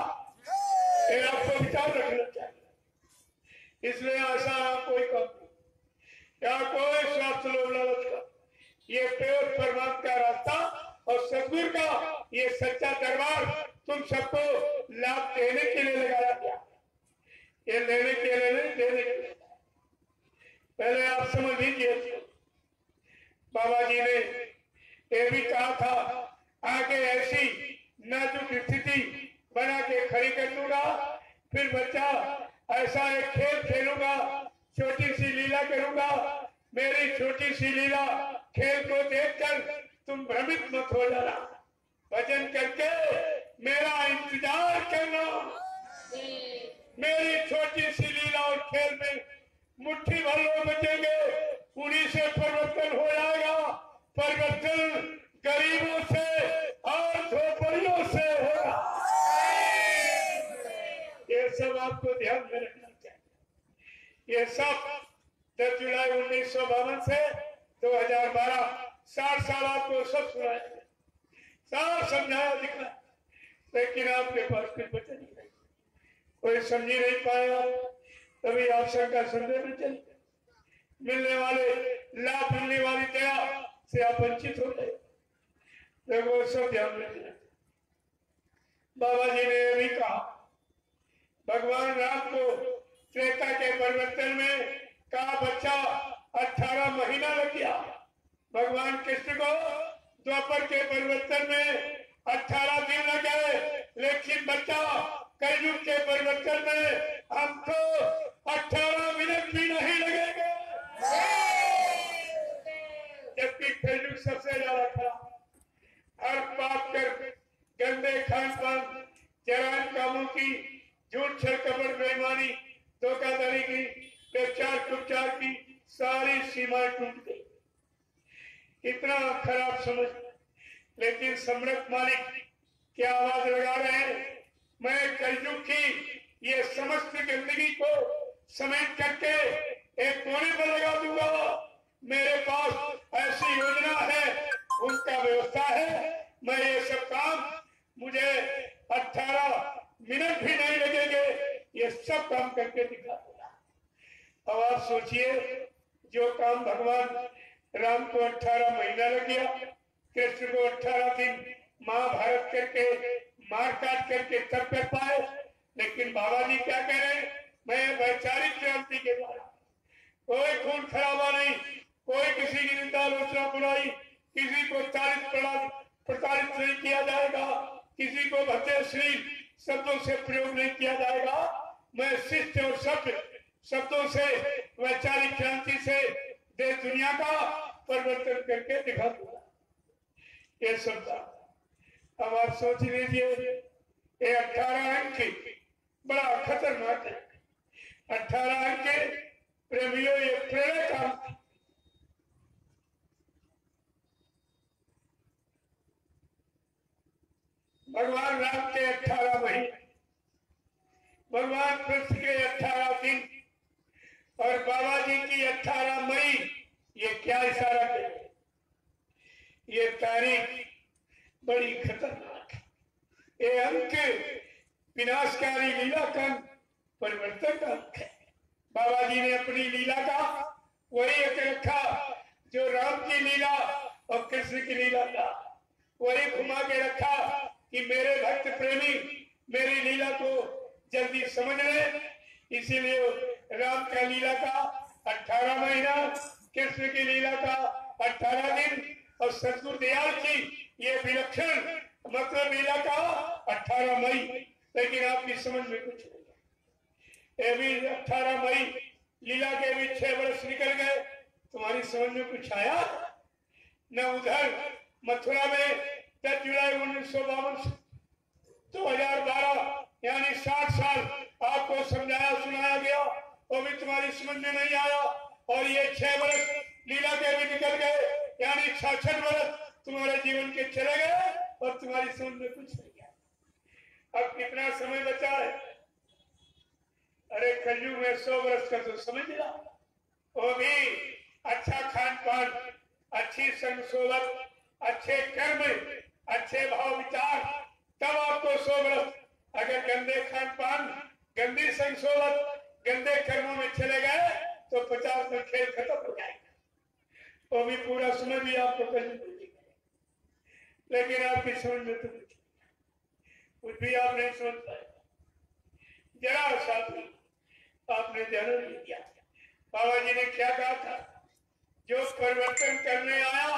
ये आपको विचार रखना चाहिए। इसलिए ऐसा कोई काम नहीं, या कोई स्वार्थ लोभ लालच का, ये प्योर परमात्मा का रास्ता और सतगुरु का ये सच्चा दरबार तुम सबको लाभ देने के लिए लगाया गया, ये लेने के लिए नहीं, देने के लिए। पहले आप समझ लीजिए, बाबा जी ने ये भी कहा था आगे ऐसी नाजुक स्थिति बना के खड़ी कर दूंगा, फिर बच्चा ऐसा एक खेल खेलूंगा, छोटी सी लीला करूंगा, मेरी छोटी सी लीला खेल को देखकर तुम भ्रमित मत हो जाना, भजन करके मेरा इंतजार करना। मेरी छोटी सी लीला और खेल में मुट्ठी भर लोग बचेंगे, उन्हीं से परिवर्तन हो जाएगा। परिवर्तन गरीबों से और झोपड़ियों से होगा। ये सब आपको ध्यान में रखना चाहिए। ये सब 10 जुलाई 1952 से 2012 60 साल आपको सब सुनाया, सब समझाया, दिखा, लेकिन आपके पास कुछ बचा नहीं, कोई समझ नहीं पाया। तभी आप शंका संदेह में चले, मिलने वाले लाभ, मिलने वाली दया से आप वंचित हो गए। देखो सब ध्यान में रखना। बाबा जी ने यह भी कहा, भगवान राम को त्रेता के परिवर्तन में कहा बच्चा 18 महीना लग गया। भगवान कृष्ण को द्वापर के परिवर्तन में 18 दिन लगे, लेकिन बच्चा कलयुग के परिवर्तन में हमको 18 मिनट भी नहीं लगेगा। जबकि कलयुग सबसे ज्यादा खराब, हर पाप कर, गंदे खान पान, जरान कामों की, झूठ छल कपट बेईमानी, धोखाधड़ी की, व्यभिचार कुचार की सारी सीमाएं टूट गई। इतना खराब समझ, लेकिन सम्राट मालिक क्या आवाज लगा रहे हैं, मैं कलयुग की ये समस्त गंदगी को समेट करके एक कोने पर लगा दूंगा। मेरे पास ऐसी योजना है, उनका व्यवस्था है, मैं ये सब काम, मुझे 18 मिनट भी नहीं लगेंगे, ये सब काम करके दिखा दूंगा। अब आप सोचिए, जो काम भगवान राम को 18 महीना लग गया, कृष्ण को 18 दिन महाभारत करके मार काट करके तब कर पाए, लेकिन बाबा जी क्या कह रहे हैं, मैं वैचारिक क्रांति के द्वारा, कोई खून खराबा नहीं, कोई किसी की निंदा आलोचना बुराई, किसी को प्रताड़ित नहीं किया जाएगा, किसी को भद्दे अश्लील शब्दों से प्रयोग नहीं किया जाएगा। मैं शिष्ट और सभ्य शब्दों से, वैचारिक क्रांति से देश दुनिया का परिवर्तन करके दिखा दूंगा। ये सब अब आप सोच लीजिए, ये 18 अंक बड़ा खतरनाक है। 18 अंक के प्रेमियों, ये प्रेरक अंक, भगवान राम के 18 महीने, भगवान कृष्ण के 18 दिन और बाबा जी की 18 मई, ये क्या इशारा करे? ये तारीख बड़ी खतरनाक है। ये अंक विनाशकारी लीला का परिवर्तन का अंक है। बाबा जी ने अपनी लीला का वही एक रखा जो राम की लीला और कृष्ण की लीला था, वही घुमा के रखा कि मेरे भक्त प्रेमी मेरी लीला को जल्दी समझ ले। इसीलिए राम का लीला का 18 महीना, कृष्ण की लीला का 18 दिन और सतगुरु दयाल की ये विलक्षण मतलब लीला का 18 मई। लेकिन आपकी समझ में कुछ नहीं है। भी 18 मई लीला के भी 6 वर्ष निकल गए, तुम्हारी समझ में कुछ आया न? उधर मथुरा में 10 जुलाई 1952 2012 यानी 60 साल आपको समझाया सुनाया गया, वो भी तुम्हारी समझ में नहीं आया। और ये 6 वर्ष लीला के भी निकल गए, यानी 66 वर्ष तुम्हारे जीवन के चले गए और तुम्हारी समझ में कुछ नहीं गया। अब कितना समय बचा है? अरे कलयुग में 100 वर्ष का तो समझ ला, वो भी अच्छा खान पान, अच्छी संशोधन, अच्छे कर्म, अच्छे भाव विचार, तब आपको 100 वर्ष। अगर गंदे खान पान, गंदी संशोधन, गंदे कर्मों में चले गए तो 50 में खेल खत्म हो जाएगा। वो भी पूरा समय भी आपको कहीं नहीं, लेकिन आपकी समझ में तो कुछ भी आप नहीं समझ पाए। जरा साथी आपने जन्म नहीं किया। बाबा जी ने क्या कहा था? जो परिवर्तन करने आया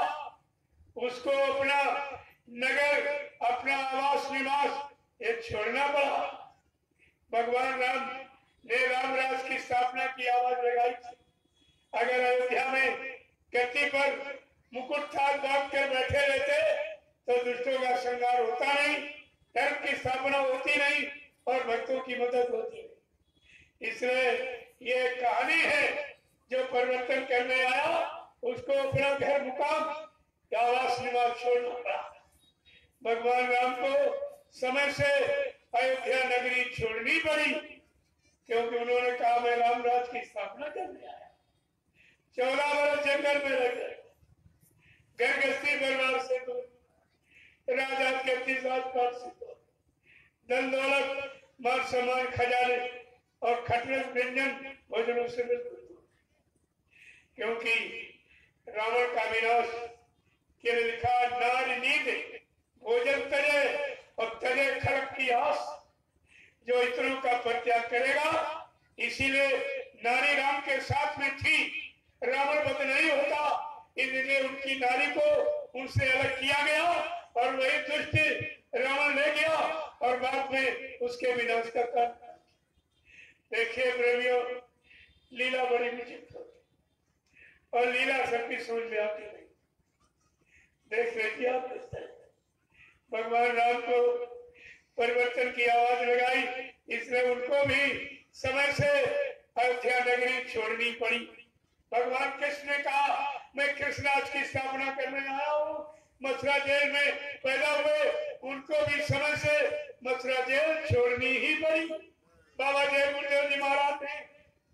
उसको अपना नगर, अपना आवास निवास ये छोड़ना पड़ा। भगवान राम ने राम राज की स्थापना की आवाज लगाई थी। अगर अयोध्या में गद्दी पर मुकुट थाल बांध कर बैठे रहते तो दुष्टों का संहार होता नहीं, धर्म की स्थापना होती नहीं और भक्तों की मदद होती नहीं। इसलिए ये कहानी है, जो परिवर्तन करने आया उसको अपना घर मुकाम आवास निवास छोड़ना पड़ा। भगवान राम को समय से अयोध्या नगरी छोड़नी पड़ी, क्योंकि उन्होंने कहा मैं रामराज की स्थापना करने आया। 14 वर्ष जंगल में रह गए, घर गृहस्थी परिवार से दूर, राजा के पास से दूर, धन दौलत मान सम्मान खजाने और खटरस व्यंजन भोजनों से बिल्कुल दूर। क्योंकि रावण का विनाश के लिए लिखा, नारी नींद भोजन तजे और तजे खड़क की आस, जो इतरों का परित्याग करेगा। इसीलिए नारी राम के साथ में थी, रावण वध नहीं होता, इसलिए उनकी नारी को उनसे अलग किया गया और वही दुष्ट रावण ले गया और बाद में उसके विनाश का कारण। देखिए प्रेमियों, लीला बड़ी विचित्र होती और लीला सबकी समझ में आती नहीं। देख देखिए आप, भगवान राम को परिवर्तन की आवाज लगाई, इसलिए उनको भी समय से अयोध्या नगरी छोड़नी पड़ी। भगवान कृष्ण ने कहा मैं कृष्णराज की स्थापना करने आया हूँ, मथुरा जेल में पैदा हुए, उनको भी समय से मथुरा जेल छोड़नी ही पड़ी। बाबा जय गुरुदेव जी महाराज ने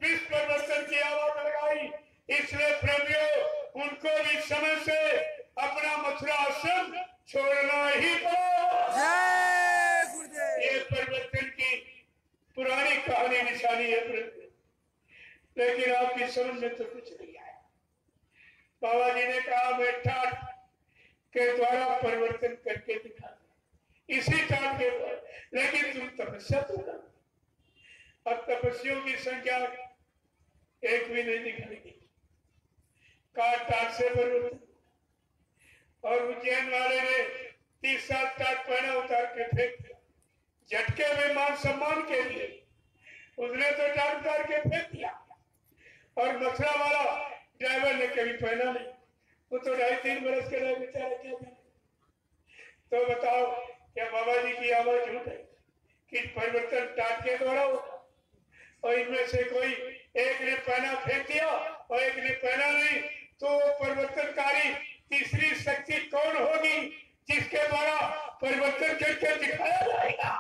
विश्व परिवर्तन की आवाज लगाई, इसलिए प्रेमियों उनको भी समय से अपना मथुरा आश्रम छोड़ना ही पड़ा। ये परिवर्तन की पुरानी कहानी निशानी है प्रेमियों, लेकिन आपकी समझ में तो कुछ नहीं आया। बाबा जी ने कहा मैं ठाठ के द्वारा परिवर्तन करके दिखा, इसी ठाठ के द्वारा, लेकिन तुम तपस्या तो कर। अब तपस्वियों की संख्या एक भी नहीं दिखाई, काट टाट से परिवर्तन। और उज्जैन वाले ने 30 साल टाट पहना उतार के फेंक दिया, झटके में मान सम्मान के लिए उसने तो टाट उतार के फेंक दिया। और मथुरा वाला ड्राइवर ने कभी पहना नहीं, वो तो 2.5-3 बरस के रहे बेचारा, क्या जाने। तो बताओ क्या बाबा जी की आवाज झूठ है कि परिवर्तन टाट के द्वारा होगा? और इनमें से कोई एक ने पहना फेंक दिया और एक ने पहना नहीं, तो परिवर्तनकारी तीसरी शक्ति कौन होगी जिसके द्वारा परिवर्तन करके दिखाया जाएगा?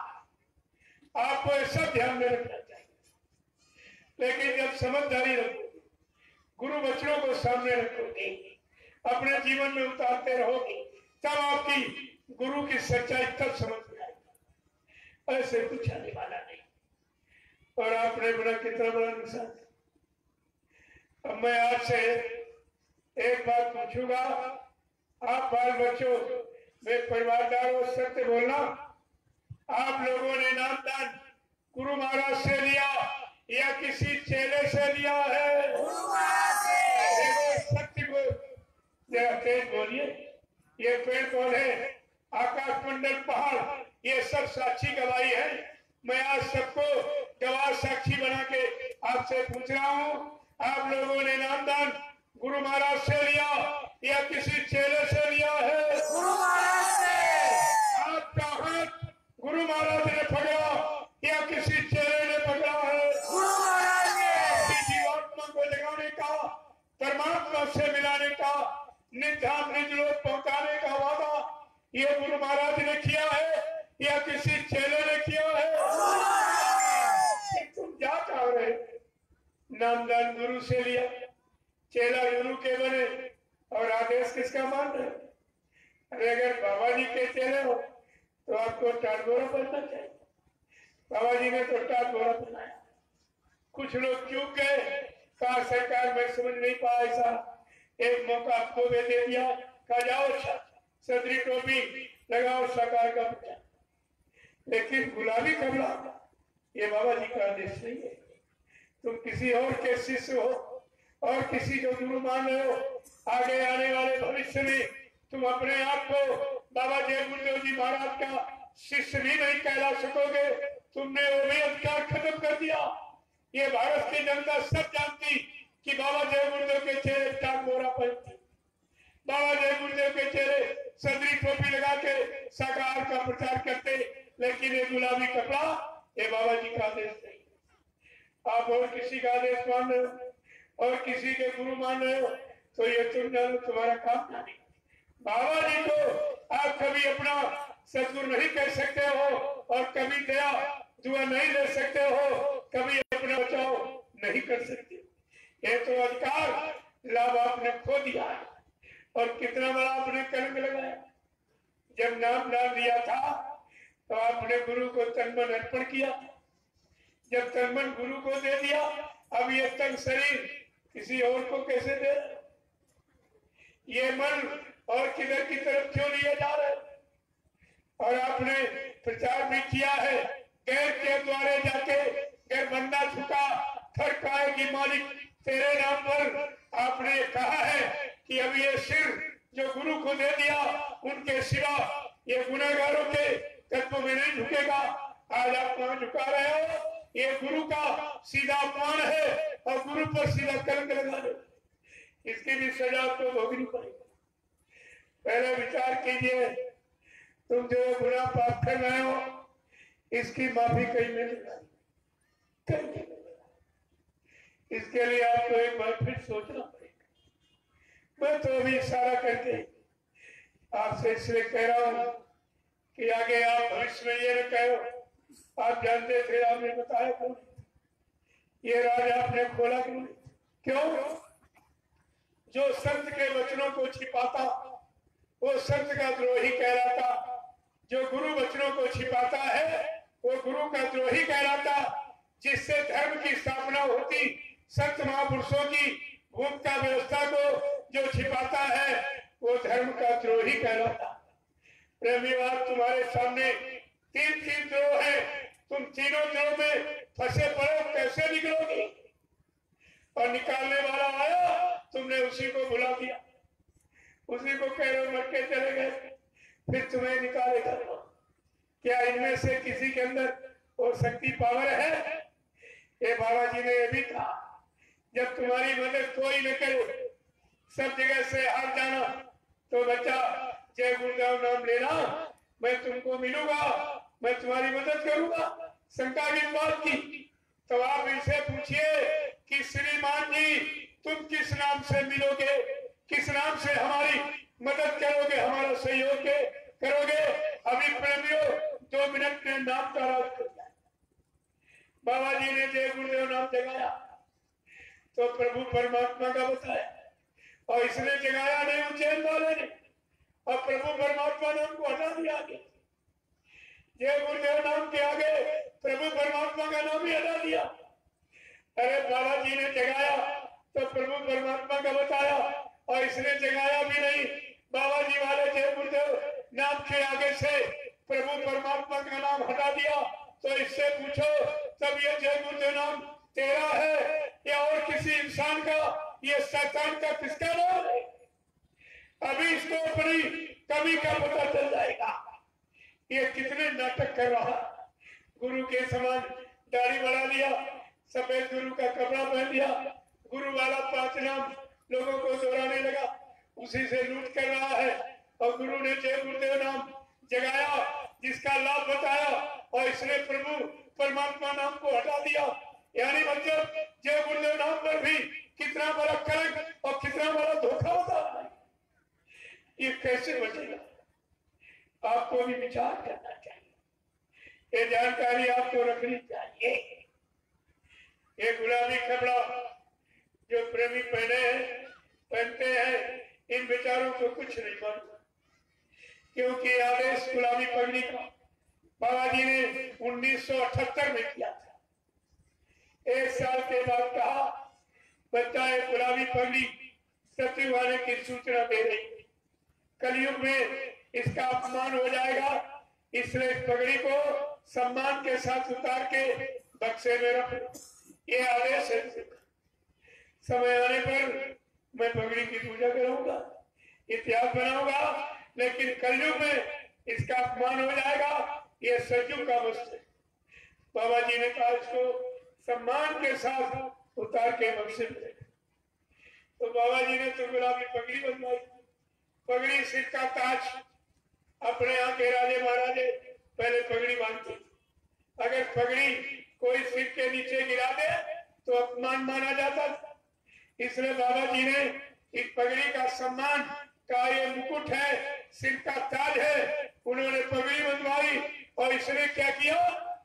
आपको ऐसा ध्यान में रखना चाहिए। लेकिन जब समझदारी रखोगे, गुरु वचनों को सामने रखोगे, अपने जीवन में उतारते रहोगे, तब आपकी गुरु की सच्चाई तब समझ में आएगी। ऐसे कुछ आने वाला नहीं। और आपने बड़ा कितना बड़ा नुकसान। अब मैं आपसे एक बात पूछूंगा, आप बाल बच्चों में परिवारदारों सत्य बोलना, आप लोगों ने नामदान गुरु महाराज से लिया या किसी चेले से लिया है? गुरु महाराज से। सत्य को जरा तेज बोलिए। ये पेड़ पौधे, आकाश मंडल, पहाड़, ये सब साक्षी गवाही है। मैं आज सबको गवाह साक्षी बना के आपसे पूछ रहा हूँ, आप लोगों ने नामदान गुरु महाराज से लिया या किसी चेले से लिया है? गुरु महाराज से। आपका हाथ गुरु महाराज ने पकड़ा या किसी चेले ने पकड़ा है? गुरु महाराज ने। जीवात्मा को जगाने का, परमात्मा से मिलाने का, निधान निज लोक पहुंचाने का वादा ये गुरु महाराज ने किया है या किसी चेले ने किया है? तुम क्या चाह रहे? नामदान गुरु से लिया, चेला गुरु के बने और आदेश किसका मान रहे? अरे अगर बाबा जी के चेले हो तो आपको टाट बोरा बनना चाहिए। बाबा जी ने तो टाट बोरा बनाया। कुछ लोग क्यों गए, कहा सरकार मैं समझ नहीं पाया, ऐसा एक मौका आपको दे दिया, कहा जाओ सदरी टोपी लगाओ सरकार का बच्चा, लेकिन गुलाबी कपड़ा ये बाबा जी का आदेश नहीं है। तुम किसी और के शिष्य हो और किसी को गुरु मान रहे हो, आगे आने वाले भविष्य में तुम अपने आप को बाबा जय गुरुदेव जी महाराज का शिष्य भी नहीं कहला सकोगे। तुमने वो भी अधिकार खत्म कर दिया। ये भारत की जनता सब जानती कि बाबा जय गुरुदेव के चेहरे टाट बोरा पहनते, बाबा जय गुरुदेव के चेहरे सदरी टोपी लगा के साकार का प्रचार करते, लेकिन ये गुलाबी कपड़ा ये बाबा जी का आदेश नहीं। आप और किसी का आदेश मान रहे हो और किसी के गुरु मान रहे हो तो ये तुम जानो तुम्हारा काम नहीं। बाबा जी को आप कभी अपना सदगुरु नहीं कह सकते हो और कभी दया दुआ नहीं दे सकते हो, कभी अपना बचाव नहीं कर सकते। ये तो अधिकार लाभ आपने खो दिया है और कितना बड़ा आपने कलंक लगाया। जब नाम डाल दिया था तो आपने गुरु को तन मन अर्पण किया, जब तन मन गुरु को दे दिया अब ये तन शरीर किसी और को कैसे दे? ये मन और किधर की तरफ क्यों लिए जा रहे? और आपने प्रचार भी किया है, गैर के द्वारे जाके गैर बंदा झुका थर पाएगी मालिक तेरे नाम पर। आपने कहा है कि अब ये सिर जो गुरु को दे दिया उनके सिवा ये गुनाहगारों के कदमों में नहीं झुकेगा। आज आप वहां झुका रहे हो, ये गुरु का सीधा अपमान है और गुरु पर सीधा कलंक लगा रहे हो। इसकी भी सजा आपको भोगनी पड़ेगी। पहले विचार कीजिए, तुम जो गुनाह पाप कर रहे हो इसकी माफी कहीं नहीं, इसके लिए आपको एक बार फिर सोचना पड़ेगा। मैं तो अभी इशारा करके आपसे इसलिए कह रहा हूं कि आगे आप भविष्य में ये न कहो आप जानते थे, आपने बताया क्यों? ये राज आपने खोला क्यों? जो संत के वचनों को छिपाता वो संत का द्रोही कहलाता, जो गुरु वचनों को छिपाता है वो गुरु का द्रोही कहलाता। जिससे धर्म की स्थापना होती, संत महापुरुषों की भूमिका व्यवस्था को जो छिपाता है वो धर्म का द्रोही कहलाता। प्रेमी बात, तुम्हारे सामने तीन द्रोह है, तुम तीनों द्रोह में फंसे पड़े, कैसे निकलोगी? और निकालने वाला आया, तुमने उसी को बुला दिया, उसी को कह रहे मर के चले गए, फिर तुम्हें निकालेगा। क्या इनमें से किसी के अंदर वो शक्ति पावर है? ये बाबा जी ने ये भी कहा, जब तुम्हारी मदद कोई न करे, सब जगह से हार जाना, तो बच्चा जय गुरुदेव नाम लेना, मैं तुमको मिलूंगा, मैं तुम्हारी मदद करूंगा। शंका की बात की तो आप इनसे पूछिए कि श्रीमान जी तुम किस नाम से मिलोगे, किस नाम से हमारी मदद करोगे, हमारा सहयोग करोगे? अभी प्रेमियों 2 मिनट में नाम का राज कर दिया। बाबा जी ने जय गुरुदेव नाम जगाया तो प्रभु परमात्मा का बताया, और इसने जगाया नहीं उज्जैन वाले ने, और प्रभु परमात्मा नाम को हटा दिया। जय गुरुदेव नाम के आगे प्रभु परमात्मा का नाम ही हटा दिया। अरे बाबा जी ने जगाया तो प्रभु परमात्मा का बताया, और इसने जगाया भी नहीं। बाबा जी वाले जय गुरुदेव नाम के आगे से प्रभु परमात्मा का नाम हटा दिया, तो इससे पूछो तब ये जय गुरुदेव नाम तेरा है या और किसी इंसान का? ये शैतान का किसका नाम है? अभी इसको अपनी कमी का पता चल जाएगा। ये कितने नाटक कर रहा, गुरु के समान दाढ़ी बढ़ा लिया, सफेद गुरु का कपड़ा पहन लिया, गुरु वाला 5 नाम लोगों को दोहराने लगा, उसी से लूट कर रहा है। और गुरु ने जय गुरुदेव नाम जगाया, जिसका लाभ बताया, और इसने प्रभु परमात्मा नाम को हटा दिया। यानी मतलब जय गुरुदेव नाम पर भी कितना बड़ा कलंक और कितना बड़ा धोखा होता है। ये कैसे बचेगा? आपको भी विचार करना चाहिए, ये जानकारी आपको रखनी चाहिए। ये गुलाबी कपड़ा जो प्रेमी पहनते हैं, इन विचारों को कुछ नहीं मानता, क्योंकि आदेश गुलाबी पगड़ी का बाबा जी ने 1978 में किया था। 1 साल के बाद कहा बच्चा है गुलाबी पगड़ी सत्य वाले की सूचना दे रही, कलयुग में इसका अपमान हो जाएगा, इसलिए इस पगड़ी को सम्मान के साथ उतार के बक्से में रखो। ये आदेश है। समय आने पर मैं पगड़ी की पूजा करूंगा, इतिहास बनाऊंगा, लेकिन कलयुग में इसका अपमान हो जाएगा। ये सतयुग का वस्तु है। बाबा जी ने कहा इसको सम्मान के साथ उतार के बक्से में। तो बाबा जी ने तो गुलाबी पगड़ी बनवाई, पगड़ी सिर का ताज अपने यहाँ के राजे महाराजे पहले पगड़ी बांधते थे। अगर पगड़ी कोई सिर के नीचे गिरा दे तो अपमान माना जाता था। इसलिए बाबा जी ने इस पगड़ी का सम्मान का ये मुकुट है, सिर का ताज है, उन्होंने पगड़ी बंधवाई और इसने क्या किया,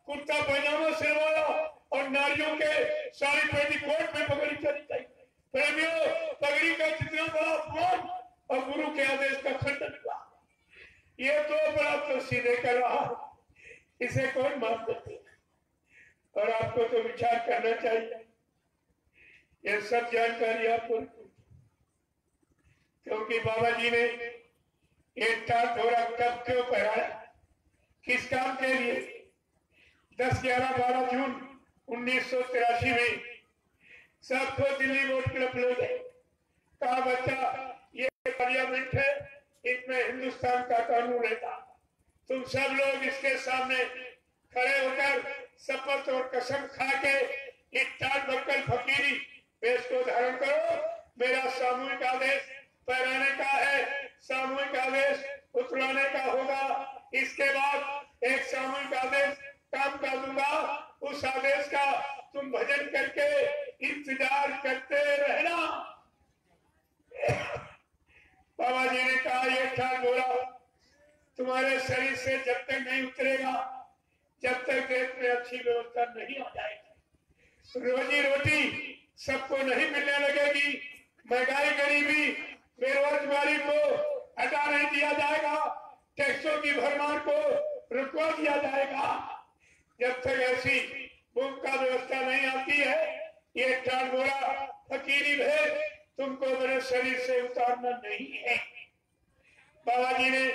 कुर्ता पैजामा सिलवाया और नारियों के साड़ी पेटीकोट में पगड़ी चली गई। प्रेमियों, पगड़ी का कितना बड़ा अपमान और गुरु के आदेश का खंडन हुआ। ये तो बड़ा तो सीधे कर रहा, इसे कौन माफ करते? और आपको तो विचार करना चाहिए। ये सब जानकारी आपको, क्योंकि बाबा जी ने एक टाट घोड़ा कब क्यों पहराया, किस काम के लिए? 10, 11, 12 जून 1983 में सबको दिल्ली बोर्ड क्लब ले गए। कहा बच्चा ये पार्लियामेंट है, इसमें हिंदुस्तान का कानून रहता, तुम सब लोग इसके सामने खड़े होकर शपथ और कसम खा के इस टाट बक्कल फकीरी वेश को धारण करो। मेरा सामूहिक आदेश पहराने का है, सामूहिक आदेश उतराने का होगा। इसके बाद एक सामूहिक आदेश काम का दूंगा, उस आदेश का तुम भजन करके इंतजार करते रहना। बाबा जी ने कहा ये ठाक घोड़ा तुम्हारे शरीर से जब तक नहीं उतरेगा, जब तक देश में अच्छी व्यवस्था नहीं हो जाएगी, रोजी रोटी सबको नहीं मिलने लगेगी, महंगाई गरीबी बेरोजगारी को हटा नहीं दिया जाएगा, टैक्सों की भरमार को रुकवा दिया जाएगा। जब तक ऐसी मुफ्त का व्यवस्था नहीं आती है, ये टाट घोड़ा फकीरी भेद तुमको मेरे शरीर से उतारना नहीं है। बाबा जी ने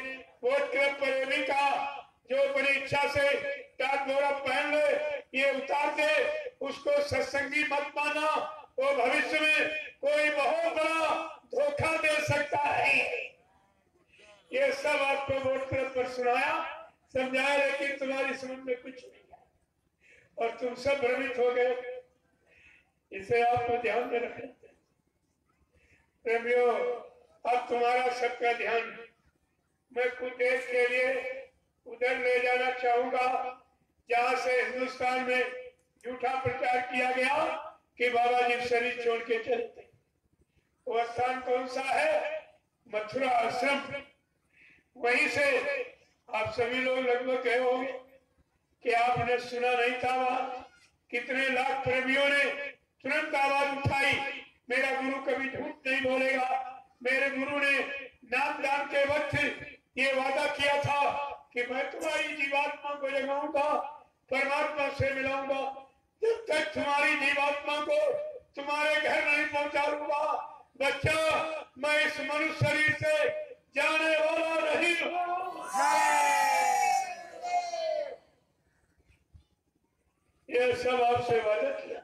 वोट क्लब प्रेमी का जो अपनी इच्छा से टाट घोड़ा पहन ले, ये उतार दे, उसको सत्संगी मत माना, वो भविष्य में कोई बहुत बड़ा धोखा दे सकता है। ये सब आपको वोट क्लब पर सुनाया, समझाया, लेकिन तुम्हारी समझ में कुछ नहीं आया और तुम सब भ्रमित हो गए। इसे आपको ध्यान में रखना। प्रेमियों, अब तुम्हारा सबका ध्यान मैं कुछ देश के लिए उधर ले जाना चाहूंगा जहां से हिंदुस्तान में झूठा प्रचार किया गया कि बाबा जी शरीर छोड़ के चले थे। वो स्थान कौन सा है? मथुरा आश्रम। वहीं से आप सभी लोग लगभग कहे होंगे कि आपने सुना नहीं था, वहां कितने लाख प्रेमियों ने तुरंत आवाज उठाई, मेरा गुरु कभी झूठ नहीं बोलेगा। मेरे गुरु ने नामदान के वक्त ये वादा किया था कि मैं तुम्हारी जीवात्मा को जगाऊंगा, परमात्मा से मिलाऊंगा। जब तक तुम्हारी जीवात्मा को तुम्हारे घर नहीं पहुंचा दूंगा, बच्चा मैं इस मनुष्य शरीर से जाने वाला नहीं हूं। ये सब आपसे वादा किया।